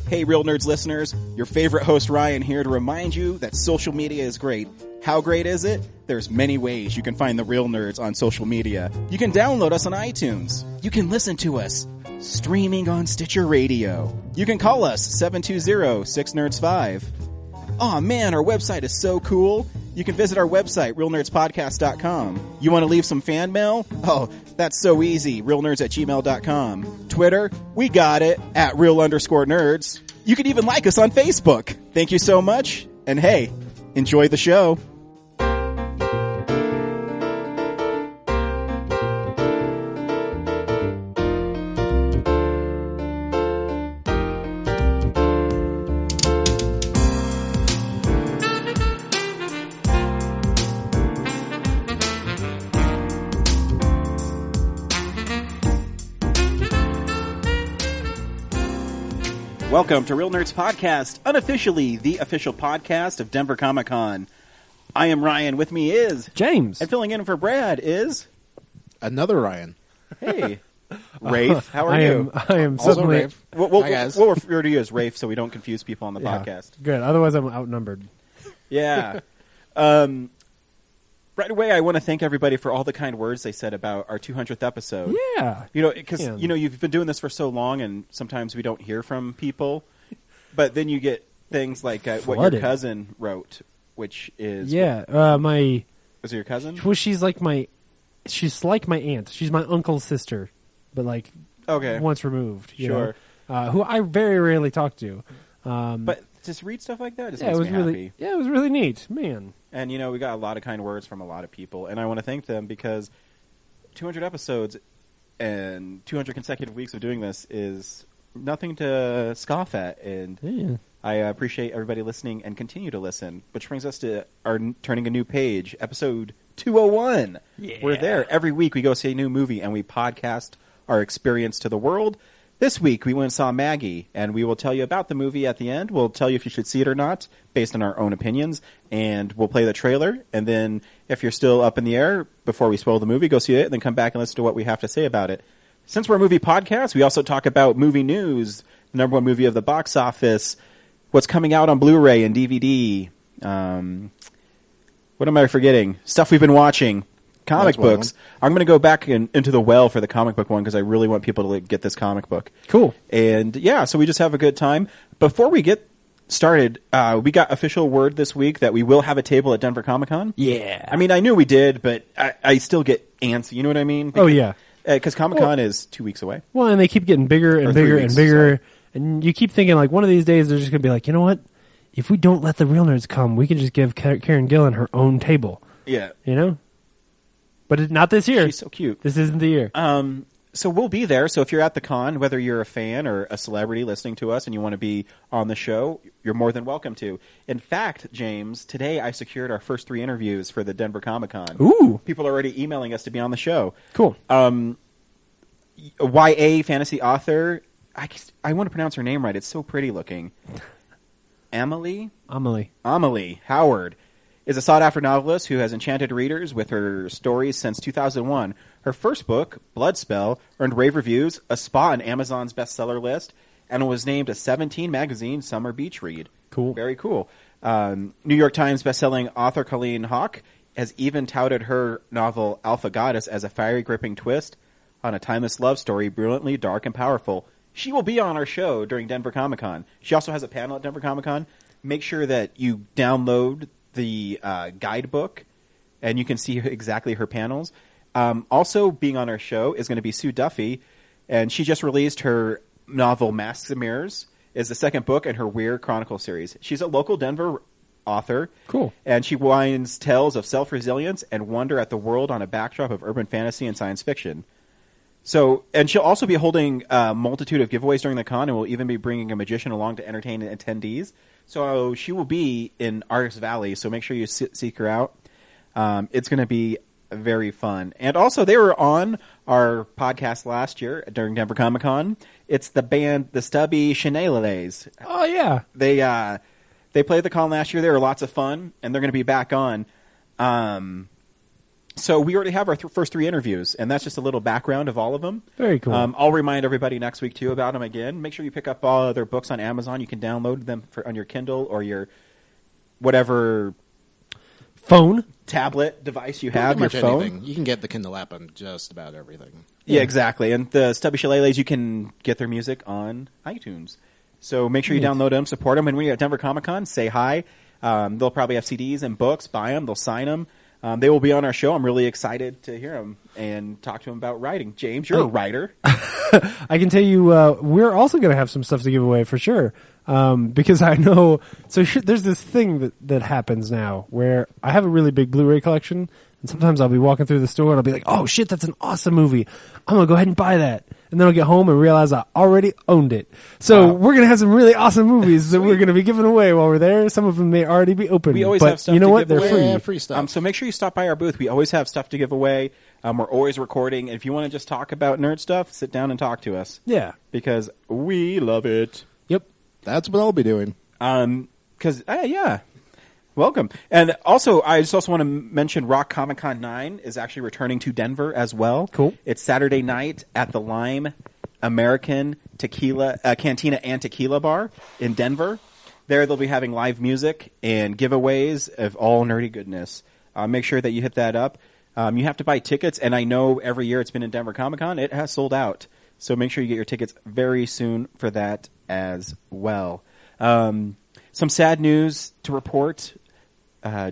Hey, Real Nerds listeners, your favorite host Ryan here to remind you that social media is great. How great is it? There's many ways you can find the Real Nerds on social media. You can download us on iTunes. You can listen to us streaming on Stitcher Radio. You can call us 720-6nerds5. Aw man, our website is so cool. You can visit our website, realnerdspodcast.com. You want to leave some fan mail? Oh, that's so easy. realnerds@gmail.com. Twitter? We got it, at @real_nerds. You can even like us on Facebook. Thank you so much. And hey, enjoy the show. Welcome to Real Nerds Podcast, unofficially the official podcast of Denver Comic Con. I am Ryan. With me is James. And filling in for Brad is another Ryan. Hey, Rafe. How are you? I am Also suddenly Rafe. We'll Hi, guys. refer to you as Rafe so we don't confuse people on the podcast. Good. Otherwise, I'm outnumbered. Yeah. Right away, I want to thank everybody for all the kind words they said about our 200th episode. Yeah. You know, because you've been doing this for so long, and sometimes we don't hear from people. But then you get things like what your cousin wrote, which is is it your cousin? Well, she's like my aunt. She's my uncle's sister, but like once removed. You know? Who I very rarely talk to. But just read stuff like that. Just it makes was me happy. it was really neat, man. And we got a lot of kind words from a lot of people, and I want to thank them because 200 episodes and 200 consecutive weeks of doing this is nothing to scoff at, and I appreciate everybody listening and continue to listen, which brings us to our turning a new page, episode 201. Yeah. We're there. Every week we go see a new movie, and we podcast our experience to the world. This week, we went and saw Maggie, and we will tell you about the movie at the end. We'll tell you if you should see it or not, based on our own opinions, and we'll play the trailer. And then, if you're still up in the air, before we spoil the movie, go see it, and then come back and listen to what we have to say about it. Since we're a movie podcast, we also talk about movie news, the number one movie of the box office, what's coming out on Blu-ray and DVD. What am I forgetting? Stuff we've been watching. Comic books. I'm going to go back into the well for the comic book one because I really want people to get this comic book. Cool. And so we just have a good time. Before we get started, we got official word this week that we will have a table at Denver Comic Con. Yeah. I mean, I knew we did, but I still get antsy. You know what I mean? Oh, yeah. Because Comic Con is 2 weeks away. Well, and they keep getting bigger and bigger and bigger. And you keep thinking, like, one of these days they're just going to be like, you know what? If we don't let the real nerds come, we can just give Karen Gillan her own table. Yeah. You know? But not this year. She's so cute. This isn't the year. So we'll be there. So if you're at the con, whether you're a fan or a celebrity listening to us and you want to be on the show, you're more than welcome to. In fact, James, today I secured our first 3 interviews for the Denver Comic Con. Ooh. People are already emailing us to be on the show. Cool. YA fantasy author, I want to pronounce her name right. It's so pretty looking. Amelie Howard is a sought-after novelist who has enchanted readers with her stories since 2001. Her first book, Bloodspell, earned rave reviews, a spot on Amazon's bestseller list, and was named a 17 magazine summer beach read. Cool. Very cool. New York Times bestselling author Colleen Hawke has even touted her novel Alpha Goddess as a fiery, gripping twist on a timeless love story, brilliantly dark and powerful. She will be on our show during Denver Comic Con. She also has a panel at Denver Comic Con. Make sure that you download the guidebook, and you can see exactly her panels. Also being on our show is going to be Sue Duffy, and she just released her novel Masks and Mirrors. Is the second book in her Weird Chronicle series. She's a local Denver author. Cool. And she winds tales of self-resilience and wonder at the world on a backdrop of urban fantasy and science fiction. So, and she'll also be holding a multitude of giveaways during the con, and will even be bringing a magician along to entertain attendees. So she will be in Artist Valley, so make sure you seek her out. It's going to be very fun. And also, they were on our podcast last year during Denver Comic Con. It's the band, the Stubby Chenelales. Oh, yeah. They played the con last year. They were lots of fun, and they're going to be back on. So we already have our first 3 interviews, and that's just a little background of all of them. Very cool. I'll remind everybody next week, too, about them again. Make sure you pick up all their books on Amazon. You can download them on your Kindle or your whatever phone, tablet device you have, Pretty your much phone. anything. You can get the Kindle app on just about everything. Yeah, exactly. And the Stubby Shillelaghs, you can get their music on iTunes. So make sure you download them, support them. And when you're at Denver Comic Con, say hi. They'll probably have CDs and books. Buy them. They'll sign them. They will be on our show. I'm really excited to hear them and talk to them about writing. James, you're a writer. I can tell you, we're also going to have some stuff to give away for sure. Because I know, there's this thing that happens now where I have a really big Blu-ray collection, and sometimes I'll be walking through the store and I'll be like, oh shit, that's an awesome movie. I'm going to go ahead and buy that. And then I'll get home and realize I already owned it. So we're going to have some really awesome movies that we're going to be giving away while we're there. Some of them may already be open. We always but have stuff you know to what? give They're away. free. Yeah, free stuff. So make sure you stop by our booth. We always have stuff to give away. We're always recording. And if you want to just talk about nerd stuff, sit down and talk to us. Yeah. Because we love it. Yep. That's what I'll be doing. Yeah. Welcome. And also, I just also want to mention Rock Comic Con 9 is actually returning to Denver as well. Cool. It's Saturday night at the Lime American Tequila Cantina and Tequila Bar in Denver. There they'll be having live music and giveaways of all nerdy goodness. Make sure that you hit that up. You have to buy tickets, and I know every year it's been in Denver Comic Con, it has sold out. So make sure you get your tickets very soon for that as well. Some sad news to report.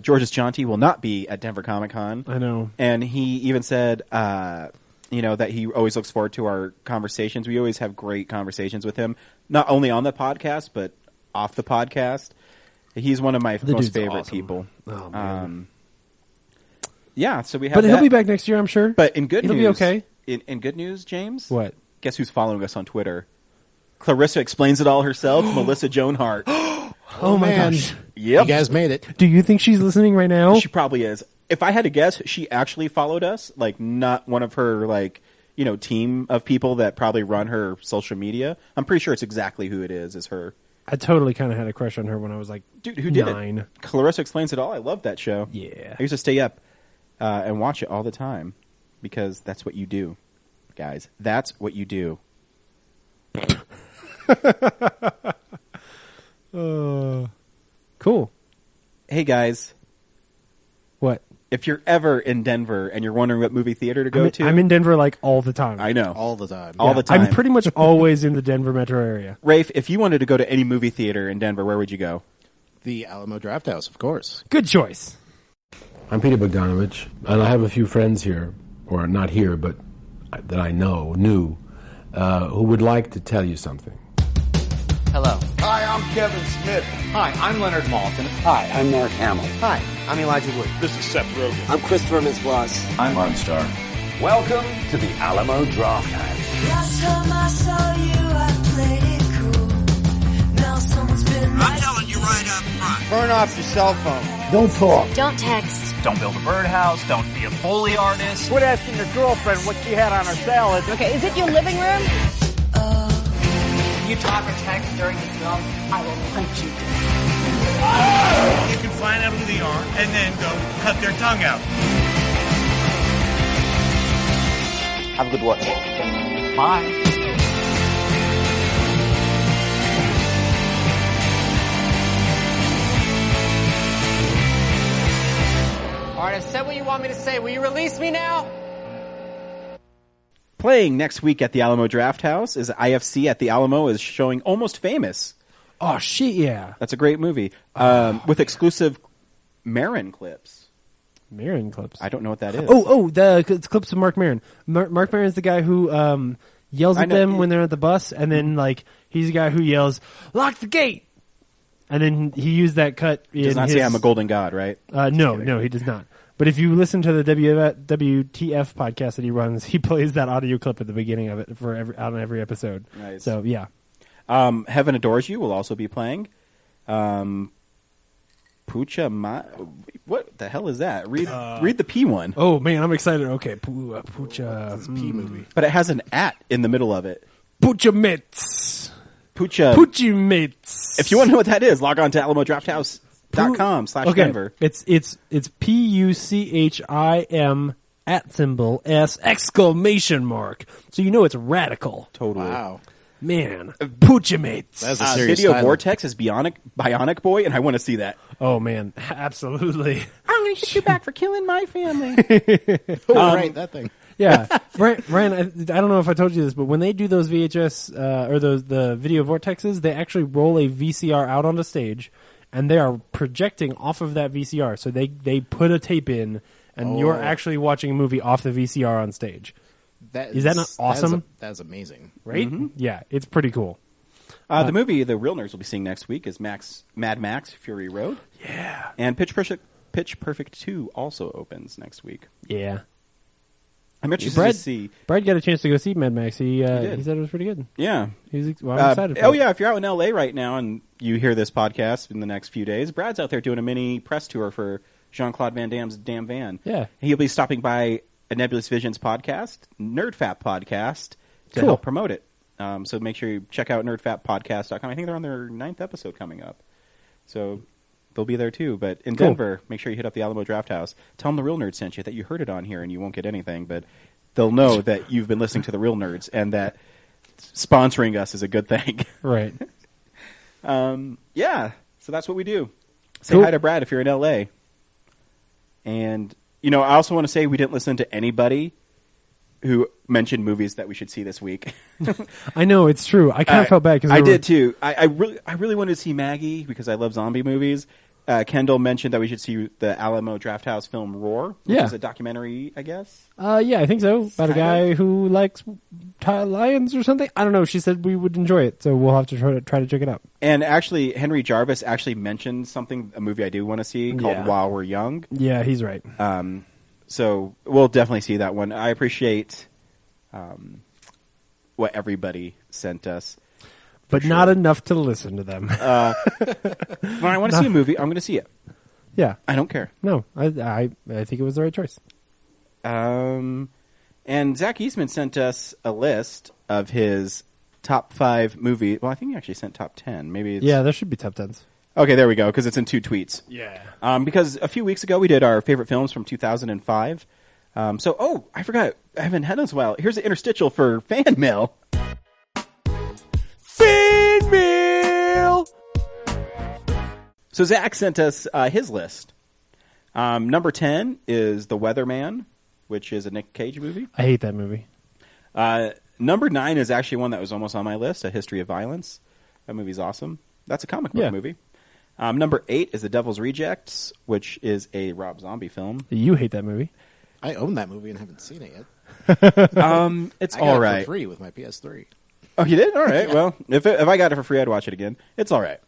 Georges Jonti will not be at Denver Comic Con. I know. And he even said, that he always looks forward to our conversations. We always have great conversations with him, not only on the podcast, but off the podcast. He's one of my most favorite awesome. people. Oh, man. So we have But that. he'll be back next year, I'm sure. But in good It'll news... be okay. In good news, James? What? Guess who's following us on Twitter? Clarissa explains it all herself, Melissa Joan Hart. Oh my man. gosh. Yep. You guys made it. Do you think she's listening right now? She probably is. If I had to guess, she actually followed us, like not one of her team of people that probably run her social media. I'm pretty sure it's exactly who it is her. I totally kind of had a crush on her when I was like, Dude, who did 9. it? Clarissa Explains It All. I love that show. Yeah. I used to stay up and watch it all the time because that's what you do, guys. That's what you do. Cool. Hey, guys. What? If you're ever in Denver and you're wondering what movie theater to go to, I'm in Denver like all the time. I know. All the time. All the time. I'm pretty much always in the Denver metro area. Rafe, if you wanted to go to any movie theater in Denver, where would you go? The Alamo Drafthouse, of course. Good choice. I'm Peter Bogdanovich, and I have a few friends here, or not here, but that I knew, who would like to tell you something. Hello. Hi, I'm Kevin Smith. Hi, I'm Leonard Maltin. Hi, I'm Mark Hamill. Hi, I'm Elijah Wood. This is Seth Rogen. I'm Christopher Mintz-Plasse. I'm Armstar. Welcome to the Alamo Drafthouse. Last time I saw you, I played it cool. Now someone's been I'm telling you right up front. Burn off your cell phone. Don't talk. Don't text. Don't build a birdhouse. Don't be a Foley artist. Quit asking your girlfriend what she had on her salad. Okay, is it your living room? You talk or text during the film, I will punch you. You can find out who they are and then go cut their tongue out. Have a good watch. Bye. All right, I've said what you want me to say. Will you release me now? Playing next week at the Alamo Drafthouse is IFC at the Alamo is showing Almost Famous. Oh, shit, yeah. That's a great movie with exclusive Maron clips. Maron clips. I don't know what that is. It's clips of Mark Maron. Mark Maron's the guy who yells at them when they're at the bus, and then he's the guy who yells, "Lock the gate!" And then he used that cut. Does not say I'm a golden god, right? No, he does not. But if you listen to the WTF podcast that he runs, he plays that audio clip at the beginning of it on every episode. Nice. So yeah. Heaven Adores You will also be playing. Pucha what the hell is that? Read the P one. Oh man, I'm excited. Okay, Pucha. It's a P movie. But it has an at in the middle of it. Pucha Mitz. Pucha. Pucci Mitz. If you want to know what that is, log on to Alamo Drafthouse .com/Denver. It's PUCHIM !S! So you know it's radical. Totally. Wow. Man, Poochamates. That's a serious Video title. Vortex is Bionic Boy, and I want to see that. Oh man, absolutely. I'm going to hit you back for killing my family. Oh, right, that thing. Yeah, Ryan. I don't know if I told you this, but when they do those VHS or the video vortexes, they actually roll a VCR out on the stage, and they are projecting off of that VCR. So they put a tape in, and you're actually watching a movie off the VCR on stage. Is that not awesome? That's amazing. Right? Mm-hmm. Yeah, it's pretty cool. The movie the real nerds will be seeing next week is Mad Max Fury Road. Yeah. And Pitch Perfect 2 also opens next week. Yeah. I'm interested to see. Brad got a chance to go see Mad Max. He did. said it was pretty good. Yeah. I'm excited for it. Yeah, if you're out in LA right now and you hear this podcast in the next few days, Brad's out there doing a mini press tour for Jean-Claude Van Damme's Damn Van. Yeah. He'll be stopping by a Nebulous Visions podcast, NerdFap podcast, to Cool. help promote it. So make sure you check out nerdfappodcast.com. I think they're on their 9th episode coming up. So they'll be there too. But in Cool. Denver, make sure you hit up the Alamo Draft House. Tell them the Real Nerds sent you, that you heard it on here, and you won't get anything, but they'll know that you've been listening to the Real Nerds and that sponsoring us is a good thing. Right. Yeah, so that's what we do. Say Cool. hi to Brad if you're in LA. And, I also want to say we didn't listen to anybody who mentioned movies that we should see this week. I know, it's true. I kind of felt bad because I did too. I really wanted to see Maggie because I love zombie movies. Kendall mentioned that we should see the Alamo Drafthouse film Roar, which is a documentary, I guess. Yeah, I think so. About a guy who likes lions or something. I don't know. She said we would enjoy it, so we'll have to try to check it out. And actually, Henry Jarvis actually mentioned a movie I do want to see called While We're Young. Yeah, he's right. So we'll definitely see that one. I appreciate what everybody sent us. But not enough to listen to them. When I want to see a movie, I'm going to see it. Yeah. I don't care. No, I think it was the right choice. And Zach Eastman sent us a list of his top 5 movies. Well, I think he actually sent top 10. Maybe it's... Yeah, there should be top 10s. Okay, there we go, because it's in 2 tweets. Yeah. Because a few weeks ago we did our favorite films from 2005. I forgot. I haven't had this in a while. Here's an interstitial for fan mail. Fan mail! So Zach sent us his list. Number 10 is The Weatherman, which is a Nick Cage movie. I hate that movie. Number 9 is actually one that was almost on my list, A History of Violence. That movie's awesome. That's a comic book movie. Number 8 is The Devil's Rejects, which is a Rob Zombie film. You hate that movie. I own that movie and haven't seen it yet. It's I all got it right. for free with my PS3. Oh, you did? All right. Well, if I got it for free, I'd watch it again. It's all right.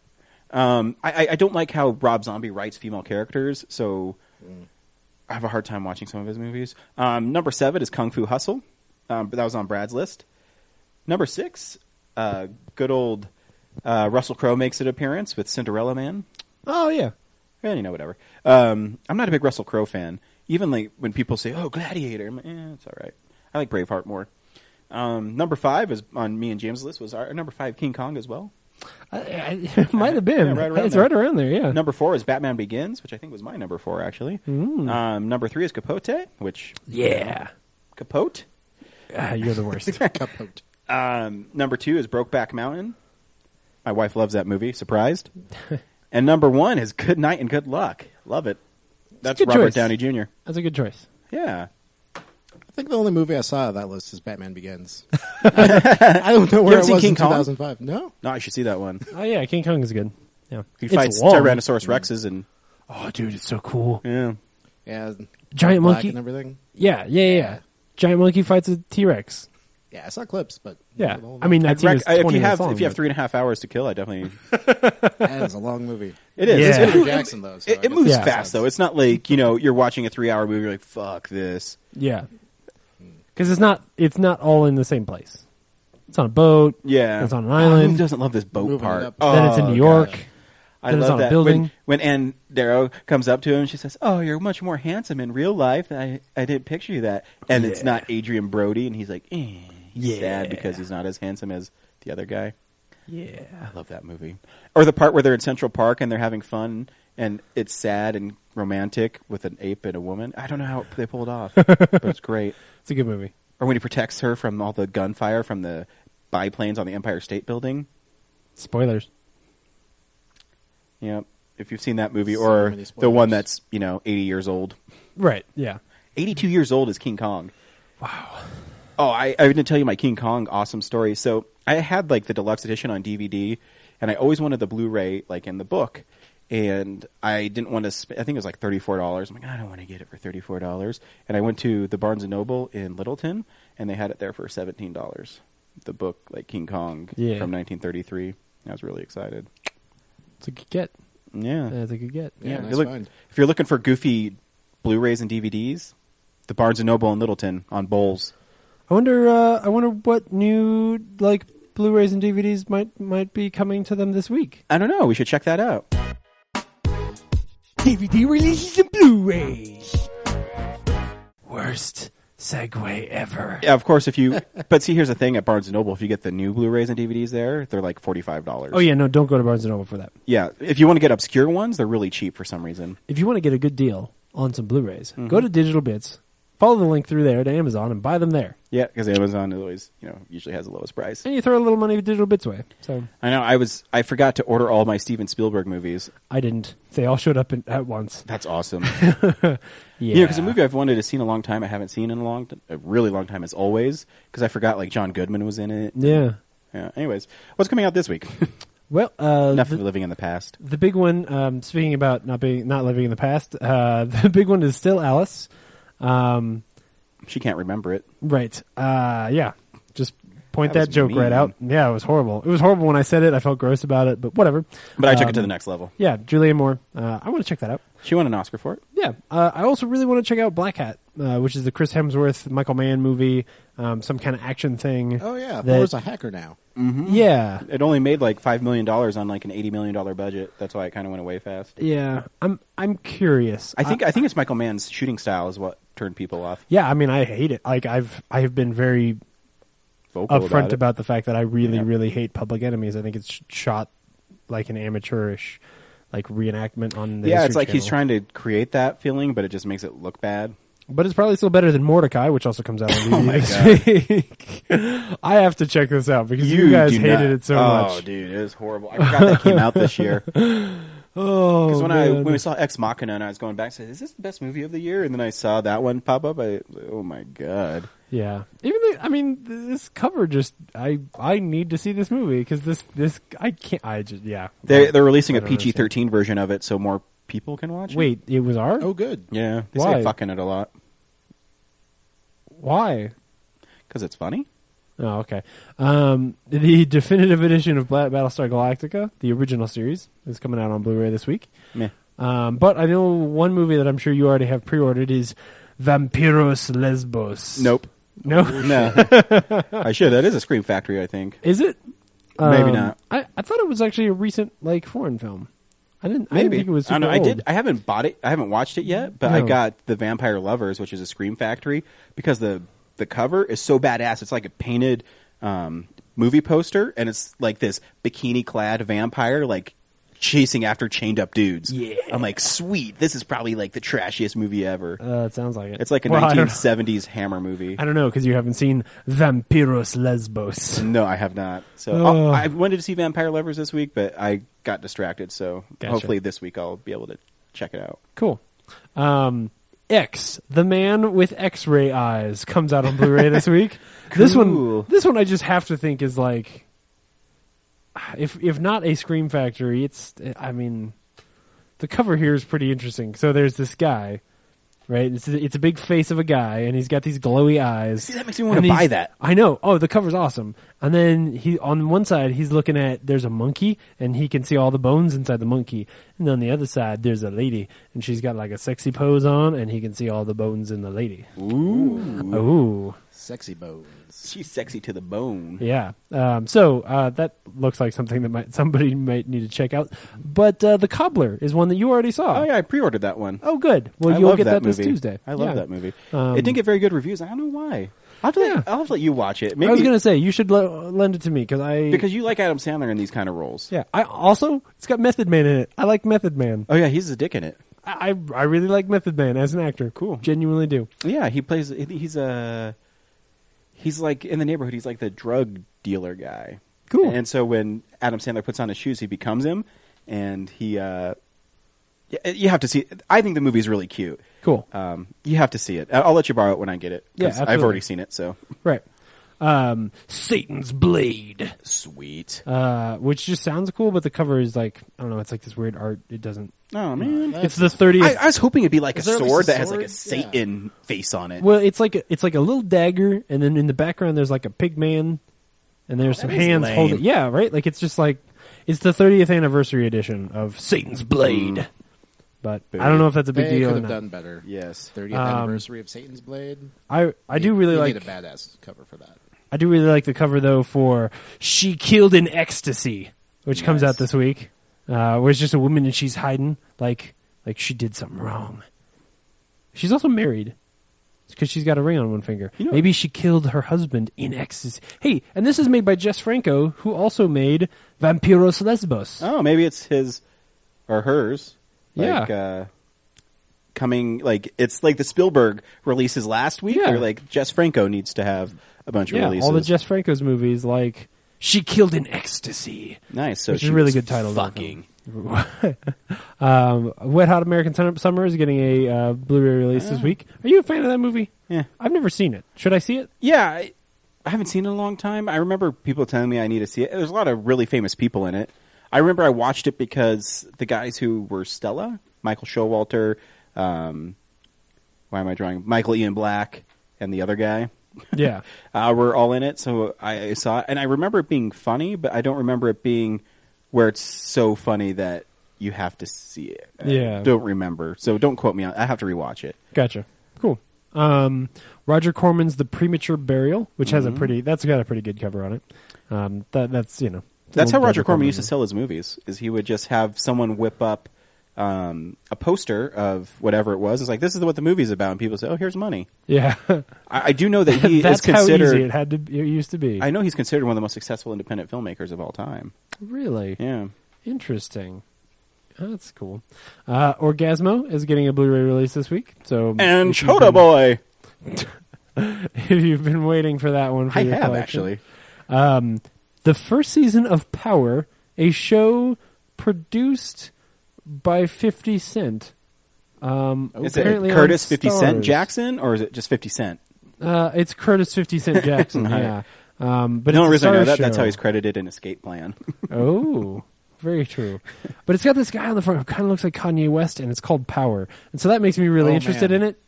I don't like how Rob Zombie writes female characters, so I have a hard time watching some of his movies. Number 7 is Kung Fu Hustle, but that was on Brad's list. Number 6, good old Russell Crowe makes an appearance with Cinderella Man. Oh, yeah. And whatever. I'm not a big Russell Crowe fan. Even like when people say, "Oh, Gladiator," I'm like, it's all right. I like Braveheart more. Number 5 is on me and James' list. Was our number 5 King Kong as well? It might have been. Yeah, right It's right around there, yeah. Number 4 is Batman Begins, which I think was my number 4, actually. Number 3 is Capote, which... Yeah. Capote? You're the worst. Capote. Number 2 is Brokeback Mountain. My wife loves that movie. Surprised. And number 1 is Good Night and Good Luck. Love it. That's good Robert choice. Downey Jr. That's a good choice. Yeah. I think the only movie I saw on that list is Batman Begins. I don't know where haven't it was seen in King Kong? 2005. No. No, I should see that one. Oh, yeah, King Kong is good. Yeah. He It's fights long. Tyrannosaurus Rexes and... Oh, dude, it's so cool. Yeah. Yeah. Giant Black monkey. and everything. Yeah. Giant monkey fights a T-Rex. Yeah, I saw clips, but Yeah. I mean, that scene is 20 minutes long. If you have 3.5 hours to kill, I definitely... it's a long movie. It is. Yeah. It's Peter Peter Jackson, though. So It I moves guess Yeah. fast, though. It's not like, you're watching a 3-hour movie, you're like, fuck this. Yeah. Because it's not all in the same place. It's on a boat. Yeah. It's on an Who island. doesn't love this boat Moving it part? up. Then it's in Oh, New York. gosh. I Then it's love on a that. building. When Ann Darrow comes up to him, she says, "Oh, you're much more handsome in real life. I didn't picture you that." And it's not Adrian Brody, and he's like, he's sad because he's not as handsome as the other guy. Yeah. I love that movie. Or the part where they're in Central Park and they're having fun, and it's sad and romantic with an ape and a woman. I don't know how they pulled it off, but it's great. It's a good movie. Or when he protects her from all the gunfire from the biplanes on the Empire State Building. Spoilers. Yeah, if you've seen that movie, So or many the one spoilers. that's 80 years old. Right. Yeah. 82 years old is King Kong. Wow. Oh, I didn't tell you my King Kong awesome story. So I had like the deluxe edition on DVD, and I always wanted the Blu-ray like in the book. And I didn't want to I think it was like $34. I'm like, I don't want to get it for $34. And I went to the Barnes & Noble in Littleton, and they had it there for $17. The book, like King Kong from 1933. I was really excited. It's a good get. Yeah. That's a good get. Yeah, If nice you're find. if you're looking for goofy Blu-rays and DVDs, the Barnes & Noble in Littleton on Bowles. I wonder what new like Blu-rays and DVDs might be coming to them this week. I don't know. We should check that out. DVD releases and Blu-rays. Worst segue ever. Yeah, of course. But see, here's the thing at Barnes & Noble: if you get the new Blu-rays and DVDs there, they're like $45. Oh yeah, no, don't go to Barnes & Noble for that. Yeah, if you want to get obscure ones, they're really cheap for some reason. If you want to get a good deal on some Blu-rays, go to Digital Bits, follow the link through there to Amazon, and buy them there. Yeah, because Amazon is always, usually has the lowest price. And you throw a little money Digital Bits way. So I know. I forgot to order all my Steven Spielberg movies. I didn't. They all showed up at once. That's awesome. Yeah, Because a movie I've wanted to see in a long time, I haven't seen in a really long time, as always. Because I forgot like John Goodman was in it. Yeah. Yeah. Anyways, what's coming out this week? Well, Enough of living in the past. the big one. Speaking about not living in the past, the big one is still Alice. She can't remember it. Right. Yeah. Just point That that, was joke right mean. out. Yeah, it was horrible. It was horrible when I said it. I felt gross about it, but whatever. But I took it to the next level. Yeah, Julianne Moore. I want to check that out. She won an Oscar for it. Yeah. I also really want to check out Black Hat, which is the Chris Hemsworth, Michael Mann movie, some kind of action thing. Oh yeah, that- Thor's a hacker now. Yeah. It only made like $5 million on like an $80 million budget. That's why it kind of went away fast. Yeah. I'm curious. I think it's Michael Mann's shooting style is what turned people off. Yeah, I mean, I hate it. Like I have been very Vocal upfront about, about the fact that I really, Yeah. really hate Public Enemies. I think it's shot like an amateurish, like reenactment on the Yeah, History it's like he's Channel. trying to create that feeling, but it just makes it look bad. But it's probably still better than Mordecai, which also comes out on DVD Oh my this week. I have to check this out because you guys do hated not- it so Oh, much. dude, it is horrible. I forgot that came out this year. Oh, Because when man. we saw Ex Machina and I was going back, I said, "Is this the best movie of the year?" And then I saw that one pop up. Oh my god! Yeah, even though, I mean, this cover just I need to see this movie because this I can't. I just yeah. They're releasing I a don't PG-13 version of it, so more people can watch it. Wait, it was R? Oh, good. Yeah, they Why? say fucking it a lot Why? because it's funny. Oh, okay. The definitive edition of Battlestar Galactica, the original series, is coming out on Blu-ray this week. Meh. But I know one movie that I'm sure you already have pre-ordered is Vampiros Lesbos. Nope. No? No, I should. That is a Scream Factory, I think. Is it? Maybe not. I thought it was actually a recent like foreign film. I didn't Maybe. think it was I super don't know. I old. did. I haven't bought it. I haven't watched it yet, but I No. got the Vampire Lovers, which is a Scream Factory, because the cover is so badass. It's like a painted movie poster, and it's like this bikini-clad vampire, like chasing after chained-up dudes. Yeah. I'm like, sweet. This is probably like the trashiest movie ever. It sounds like it. It's like a Well, I don't- 1970s Hammer movie. I don't know because you haven't seen Vampiros Lesbos. No, I have not. So Oh. I wanted to see Vampire Lovers this week, but I got distracted. So Gotcha. hopefully this week I'll be able to check it out. Cool. X, The Man with X-Ray Eyes, comes out on Blu-ray this week. This Cool. one I just have to think is like, if not a Scream Factory, it's, I mean, the cover here is pretty interesting. So there's this guy, right? It's a big face of a guy, and he's got these glowy eyes. See, that makes me want And to buy he's- that. I know. Oh, the cover's awesome. And then he on one side he's looking at there's a monkey and he can see all the bones inside the monkey. And on the other side there's a lady and she's got like a sexy pose on and he can see all the bones in the lady. Ooh. Sexy bones. She's sexy to the bone. Yeah. So that looks like something that somebody might need to check out. But The Cobbler is one that you already saw. Oh yeah, I pre-ordered that one. Oh, good. Well, I you'll love get that this movie. Tuesday. I love Yeah. that movie. It didn't get very good reviews. I don't know why. I'll have to let you watch it. Maybe I was going to say, you should lend it to me because you like Adam Sandler in these kind of roles. Yeah. It's got Method Man in it. I like Method Man. Oh yeah, he's a dick in it. I really like Method Man as an actor. Cool. Genuinely do. Yeah, he's like in the neighborhood. He's like the drug dealer guy. Cool. And so when Adam Sandler puts on his shoes, he becomes him, and he. You have to see it. I think the movie's really cute. Cool. You have to see it. I'll let you borrow it when I get it. Yeah, 'cause absolutely. I've already seen it. So Right. Satan's Blade. sweet. Which just sounds cool, but the cover is like, I don't know, it's like this weird art. It doesn't. Oh man, It's the 30th. I was hoping it'd be like a Is there at least sword a that has like sword? a Satan face on it. Well, it's like a little dagger, and then in the background there's like a pig man, and there's some is hands lame. holding. Yeah, right. Like it's just like it's the 30th anniversary edition of Satan's Blade. But I don't know if that's a big They deal. could or have not. done better. Yes. 30th anniversary of Satan's Blade. I do really You like need a badass cover for that. I do really like the cover though for "She Killed in Ecstasy," which comes out this week. Where it's just a woman and she's hiding like she did something wrong. She's also married because she's got a ring on one finger. Maybe she killed her husband in ecstasy. Hey, and this is made by Jess Franco, who also made Vampiros Lesbos. Oh, maybe it's his or hers. Yeah. Like, coming, like, it's like the Spielberg releases last week, Yeah. or like Jess Franco needs to have a bunch of Yeah, releases. all the Jess Franco's movies, like "She Killed in Ecstasy." Nice. So Which is she a really was good title. Fucking. Wet Hot American Summer is getting a Blu-ray release this week. Are you a fan of that movie? Yeah. I've never seen it. Should I see it? Yeah. I haven't seen it in a long time. I remember people telling me I need to see it. There's a lot of really famous people in it. I remember I watched it because the guys who were Stella, Michael Showalter, why am I drawing? Michael Ian Black, and the other guy. Yeah. Were all in it, so I saw it. And I remember it being funny, but I don't remember it being where it's so funny that you have to see it. Yeah. I don't remember. So don't quote me on I have to rewatch it. Gotcha. Cool. Roger Corman's The Premature Burial, which has that's got a pretty good cover on it. That's you know. That's how Roger Corman used to sell his movies, is he would just have someone whip up a poster of whatever it was. It's like, this is what the movie's about, and people say, oh, here's money. Yeah. I do know that he That's is considered... how easy it used to be. I know he's considered one of the most successful independent filmmakers of all time. Really? Yeah. Interesting. That's cool. Orgasmo is getting a Blu-ray release this week. So And Chota Boy! if you've been waiting for that one for I your have, collection. actually. The first season of Power, a show produced by 50 Cent. Is it apparently Curtis on 50 Cent Starz. Jackson, or is it just 50 Cent? It's Curtis 50 Cent Jackson, yeah. But The only it's a reason I know Starz that, that's show. how he's credited in Escape Plan. Oh, very true. But it's got this guy on the front who kind of looks like Kanye West, and it's called Power. And so that makes me really interested in it,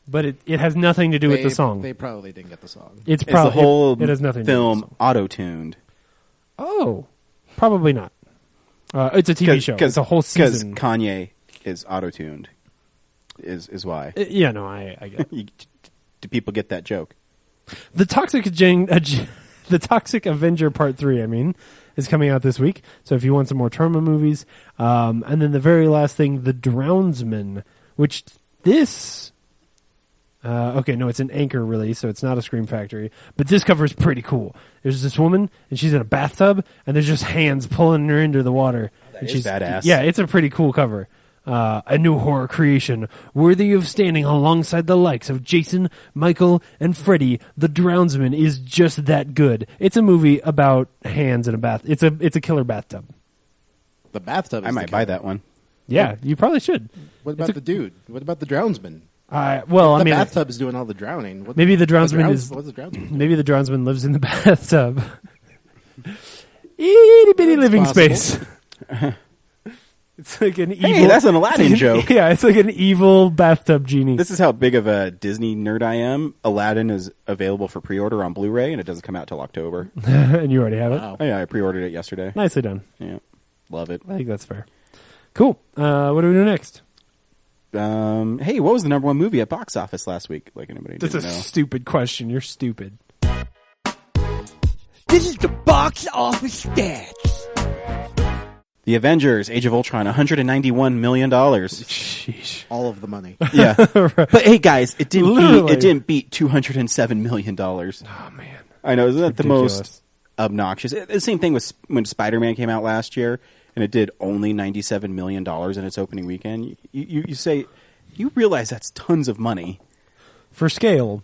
but it has nothing to do with the song. They probably didn't get the song. It's Is probably the whole it has nothing film to do with the song. auto-tuned? Oh, probably not. It's a TV show. It's a whole season. Because Kanye is auto-tuned, is why. Yeah, no, I get it. Do people get that joke? The Toxic Avenger Part 3, is coming out this week. So if you want some more Trauma movies. And then the very last thing, The Drownsman, which this... it's an Anchor release, so it's not a Scream Factory. But this cover is pretty cool. There's this woman, and she's in a bathtub, and there's just hands pulling her into the water. And is badass. Yeah, it's a pretty cool cover. A new horror creation, worthy of standing alongside the likes of Jason, Michael, and Freddy. The Drownsman is just that good. It's a movie about hands in a bath. It's a killer bathtub. The bathtub is I might buy that one. Yeah, you probably should. What about the dude? What about the drownsman? The bathtub is doing all the drowning. Maybe the Drownsman is... What's the drownsman? Maybe the Drownsman lives in the bathtub. Itty bitty living possible. space. It's like an evil... Hey, that's an Aladdin joke. Yeah, it's like an evil bathtub genie. This is how big of a Disney nerd I am. Aladdin is available for pre-order on Blu-ray, and it doesn't come out till October. And you already have it? Wow. Oh, yeah, I pre-ordered it yesterday. Nicely done. Yeah, love it. I think that's fair. Cool. What do we do next? Hey, what was the #1 movie at box office last week? Like anybody That's didn't a know. stupid question. You're stupid. This is the box office stats. The Avengers, Age of Ultron, $191 million. Sheesh. All of the money. Yeah. But hey, guys, it Literally. didn't beat $207 million. Oh man. I know, isn't that the Ridiculous. most obnoxious? The same thing with when Spider-Man came out last year, and it did only $97 million in its opening weekend. You say, you realize that's tons of money. For scale,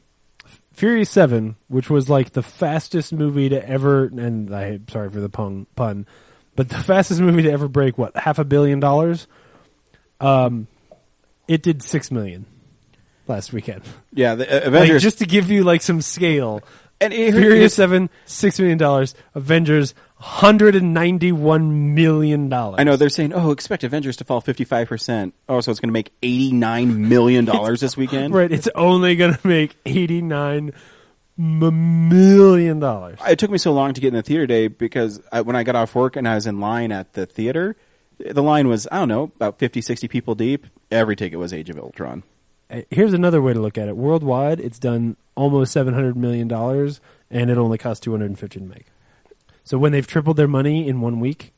Furious 7, which was like the fastest movie to ever, and I'm sorry for the pun, but the fastest movie to ever break, what, $500 million? It did $6 million last weekend. Yeah, the Like, Avengers. just to give you like some scale. and Furious 7, $6 million. Avengers, $191 million. I know they're saying, "Oh, expect Avengers to fall 55%." Oh, so it's going to make $89 million this weekend. Right, it's only going to make $89 million. It took me so long to get in the theater today because when I got off work and I was in line at the theater, the line was, I don't know, about 50, 60 people deep. Every ticket was Age of Ultron. Here's another way to look at it. Worldwide, it's done almost $700 million, and it only cost $250 to make. So when they've tripled their money in 1 week,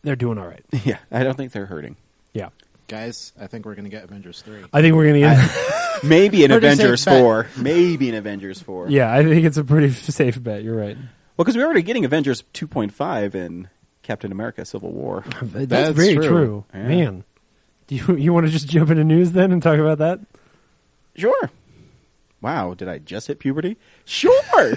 they're doing all right. Yeah, I don't think they're hurting. Yeah. Guys, I think we're going to get Avengers 3. I think we're going to get... Maybe an Pretty safe Avengers bet. 4. Maybe an Avengers 4. Yeah, I think it's a pretty safe bet. You're right. Well, because we're already getting Avengers 2.5 in Captain America Civil War. That's very true. Yeah. Man. Do you want to just jump into news then and talk about that? Sure. Wow, did I just hit puberty? Sure.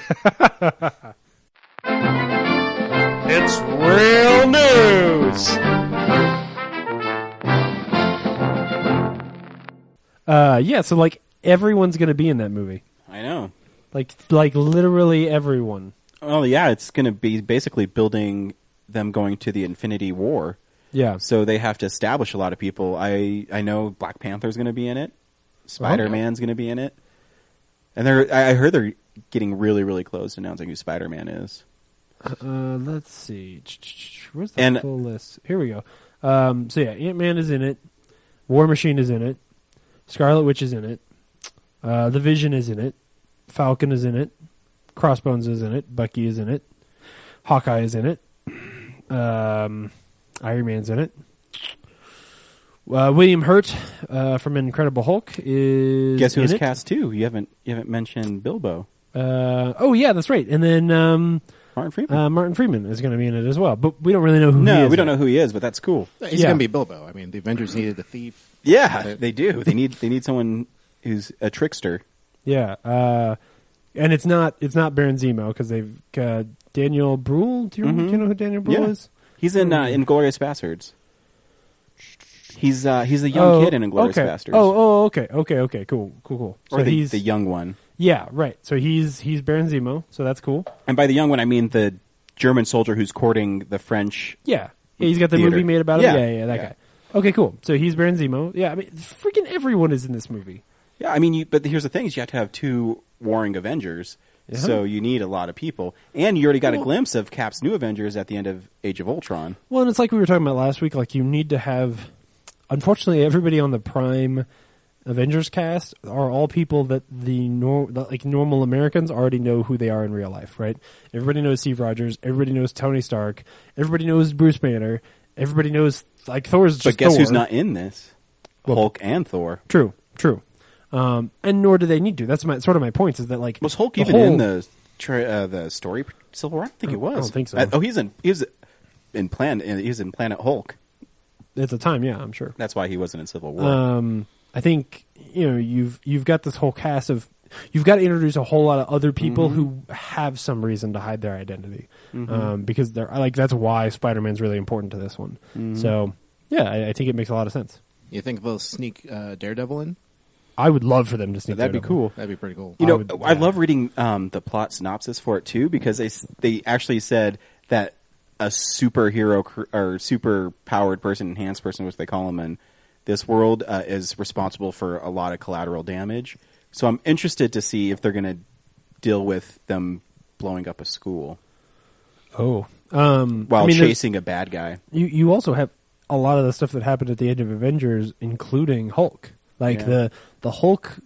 It's real news. Yeah, so like everyone's going to be in that movie. I know. Like literally everyone. Well, yeah, it's going to be basically building them going to the Infinity War. Yeah. So they have to establish a lot of people. I know Black Panther's going to be in it. Spider-Man's going to be in it. And I heard they're getting really, really close to announcing who Spider-Man is. Let's see. Where's the full list? Here we go. So yeah, Ant-Man is in it. War Machine is in it. Scarlet Witch is in it. The Vision is in it. Falcon is in it. Crossbones is in it. Bucky is in it. Hawkeye is in it. Iron Man's in it. William Hurt from Incredible Hulk is. Guess who in was it. cast too? You haven't mentioned Bilbo. Oh yeah, that's right. And then Martin Freeman. Martin Freeman is going to be in it as well. But we don't really know who he No, is we don't yet. know who he is, but that's cool. He's Yeah. going to be Bilbo. I mean, the Avengers needed a thief. Yeah, they do. They need someone who's a trickster. Yeah, and it's not Baron Zemo because they've Daniel Bruhl. Do you know who Daniel Bruhl Yeah. is? He's in Inglourious Bastards. He's the young kid in Inglourious okay. Bastards. Okay, cool. So or he's the young one. Yeah, right. So he's Baron Zemo. So that's cool. And by the young one, I mean the German soldier who's courting the French. Yeah, he's got the Theater. movie made about Yeah. him. Yeah, that guy. Okay, cool. So he's Baron Zemo. Yeah, I mean, freaking everyone is in this movie. Yeah, I mean, but here's the thing: is you have to have two warring Avengers, Yeah. so you need a lot of people. And you already got a glimpse of Cap's new Avengers at the end of Age of Ultron. Well, and it's like we were talking about last week. Like, you need to have. Unfortunately, everybody on the Prime Avengers cast are all people that like normal Americans already know who they are in real life, right? Everybody knows Steve Rogers. Everybody knows Tony Stark. Everybody knows Bruce Banner. Everybody knows like Thor's just But guess Thor. who's not in this? Hulk and Thor. True. And nor do they need to. That's sort of my point. Is that like Was Hulk the even whole- in the story Civil War? I don't think he was. I don't think so. He was in Planet Hulk. at the time? Yeah, I'm sure. That's why he wasn't in Civil War. I think you've got this whole cast of you've got to introduce a whole lot of other people who have some reason to hide their identity because they're like that's why Spider-Man's really important to this one. So yeah, I think it makes a lot of sense. You think they'll sneak Daredevil in? I would love for them to sneak. That'd be Daredevil. cool. That'd be pretty cool. You know, would- I yeah. love reading the plot synopsis for it too because they actually said that a superhero or super powered person, enhanced person, which they call them in this world, is responsible for a lot of collateral damage. So I'm interested to see if they're going to deal with them blowing up a school Oh, while there's- chasing a bad guy. You also have a lot of the stuff that happened at the end of Avengers, including Hulk. Like Yeah. the Hulk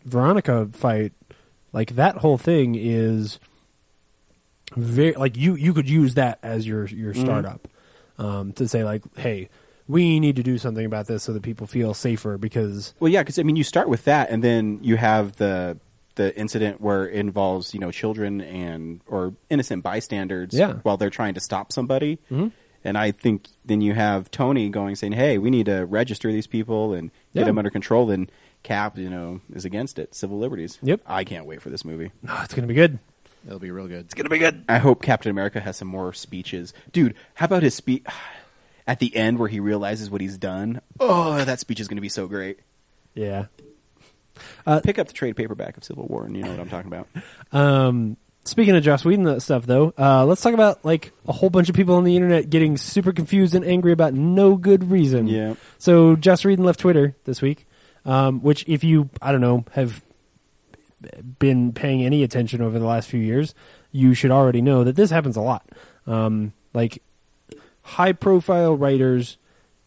Veronica fight, like that whole thing is very like you could use that as your startup. to say like, hey, we need to do something about this so that people feel safer because... Well, yeah, because, I mean, you start with that, and then you have the incident where it involves, children or innocent bystanders while they're trying to stop somebody. Mm-hmm. And I think then you have Tony saying, hey, we need to register these people and get them under control. And Cap, is against it. Civil liberties. Yep. I can't wait for this movie. Oh, it's going to be good. It'll be real good. It's going to be good. I hope Captain America has some more speeches. Dude, how about his speech at the end where he realizes what he's done? Oh, that speech is going to be so great. Yeah. Pick up the trade paperback of Civil War, and you know what I'm talking about. Speaking of Joss Whedon stuff, though, let's talk about like a whole bunch of people on the internet getting super confused and angry about no good reason. Yeah. So Joss Whedon left Twitter this week, which if you, have been paying any attention over the last few years, you should already know that this happens a lot. Like high-profile writers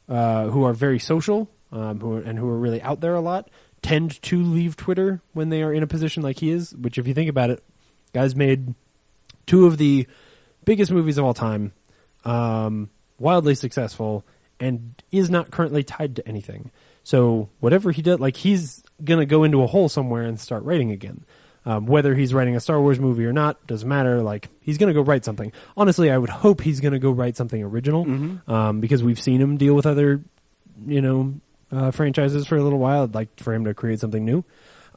who are very social who are really out there a lot tend to leave Twitter when they are in a position like he is, which if you think about it, guy's made two of the biggest movies of all time, wildly successful, and is not currently tied to anything. So whatever he does, like he's going to go into a hole somewhere and start writing again. Whether he's writing a Star Wars movie or not, doesn't matter. Like he's going to go write something. Honestly, I would hope he's going to go write something original, because we've seen him deal with other, franchises for a little while. I'd like for him to create something new.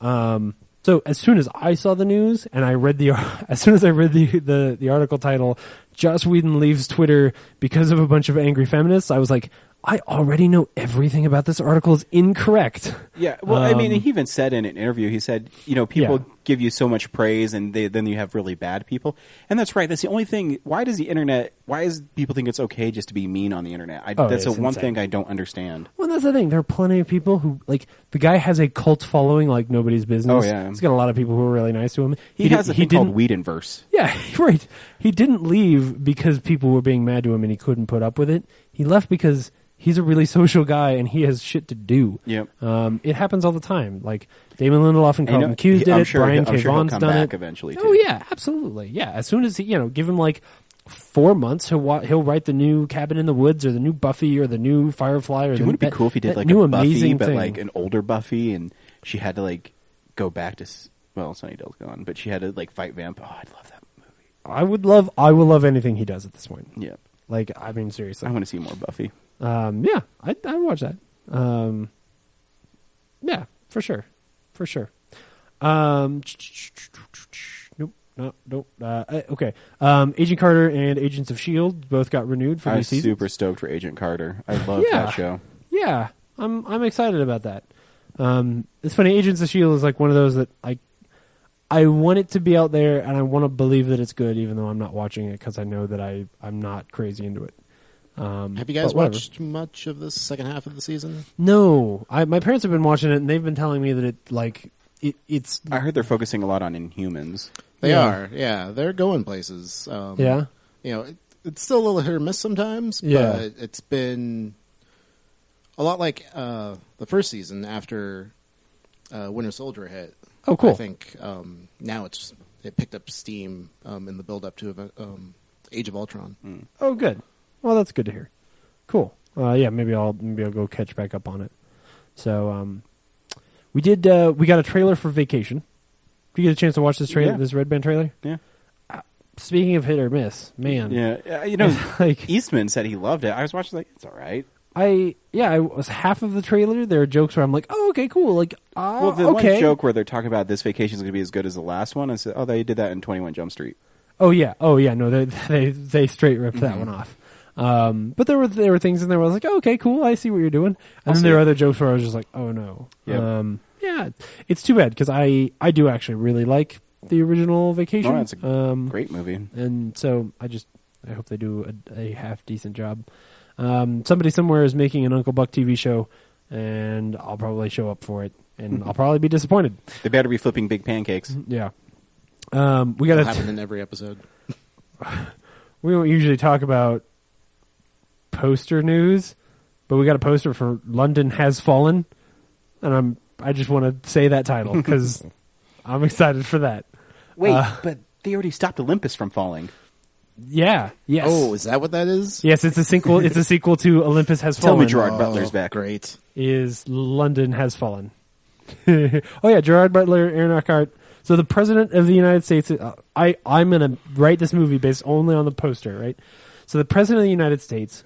So as soon as I saw the news and I read the article title, Joss Whedon leaves Twitter because of a bunch of angry feminists, I was like, I already know everything about this article is incorrect. Yeah, well, I mean, he even said in an interview, he said, people give you so much praise and then you have really bad people. And that's right. That's the only thing. Why does people think it's okay just to be mean on the internet? That's the one thing I don't understand. Well, that's the thing. There are plenty of people who, like, the guy has a cult following like nobody's business. Oh, yeah. He's got a lot of people who are really nice to him. He has a thing called Whedonverse. Yeah, right. He didn't leave because people were being mad to him and he couldn't put up with it. He left because he's a really social guy and he has shit to do. Yep. It happens all the time. Like Damon Lindelof and Carlton Cuse did it. Brian K. Vaughan's done it eventually. Too. Oh yeah, absolutely. Yeah, as soon as he, give him like 4 months, he'll write the new Cabin in the Woods or the new Buffy or the new Firefly. Or wouldn't it be cool if he did like new a Buffy, amazing but thing. like an older Buffy, and she had to like go back to Sunnydale's gone, but she had to like fight vamp. Oh, I'd love that movie. I will love anything he does at this point. Yeah. Like, I mean, seriously. I want to see more Buffy. Yeah, I'd watch that. Yeah, for sure. For sure. Nope. Okay. Agent Carter and Agents of S.H.I.E.L.D. both got renewed for new seasons. I'm super stoked for Agent Carter. I love that show. Yeah, I'm excited about that. It's funny, Agents of S.H.I.E.L.D. is like one of those that I want it to be out there, and I want to believe that it's good, even though I'm not watching it because I know that I'm not crazy into it. Have you guys watched much of the second half of the season? No, my parents have been watching it, and they've been telling me that it's. I heard they're focusing a lot on Inhumans. They are, yeah. They're going places. Yeah, it's still a little hit or miss sometimes. But it's been a lot like the first season after Winter Soldier hit. Oh, cool. I think now it picked up steam in the build up to Age of Ultron. Mm. Oh, good. Well, that's good to hear. Cool. Yeah, maybe I'll go catch back up on it. So, we got a trailer for Vacation. Did you get a chance to watch this trailer? Yeah. This Red Band trailer? Yeah. Speaking of hit or miss, man. Yeah, like Eastman said he loved it. I was watching it's all right. I was half of the trailer. There are jokes where I'm like, oh, okay, cool. Like, the okay. one joke where they're talking about this vacation is going to be as good as the last one. I said, oh, they did that in 21 Jump Street. Oh yeah. No, they straight ripped that one off. But there were things in there where I was like, oh, okay, cool. I see what you're doing. And then there are other jokes where I was just like, oh no. Yep. Yeah, it's too bad because I do actually really like the original Vacation. Oh, it's a great movie. And so I hope they do a half decent job. Somebody somewhere is making an Uncle Buck TV show, and I'll probably show up for it, and I'll probably be disappointed. They better be flipping big pancakes. Yeah. We got to happen in every episode. We don't usually talk about poster news, but we got a poster for London Has Fallen, and I just want to say that title because I'm excited for that. Wait, but they already stopped Olympus from falling. Yeah. Yes. Oh, is that what that is? Yes, it's a sequel. It's a sequel to Olympus Has Tell Fallen. me Gerard Butler's back. Great. Is London Has Fallen. Oh yeah, Gerard Butler, Aaron Eckhart. So the president of the United States. I'm gonna write this movie based only on the poster, right? So the president of the United States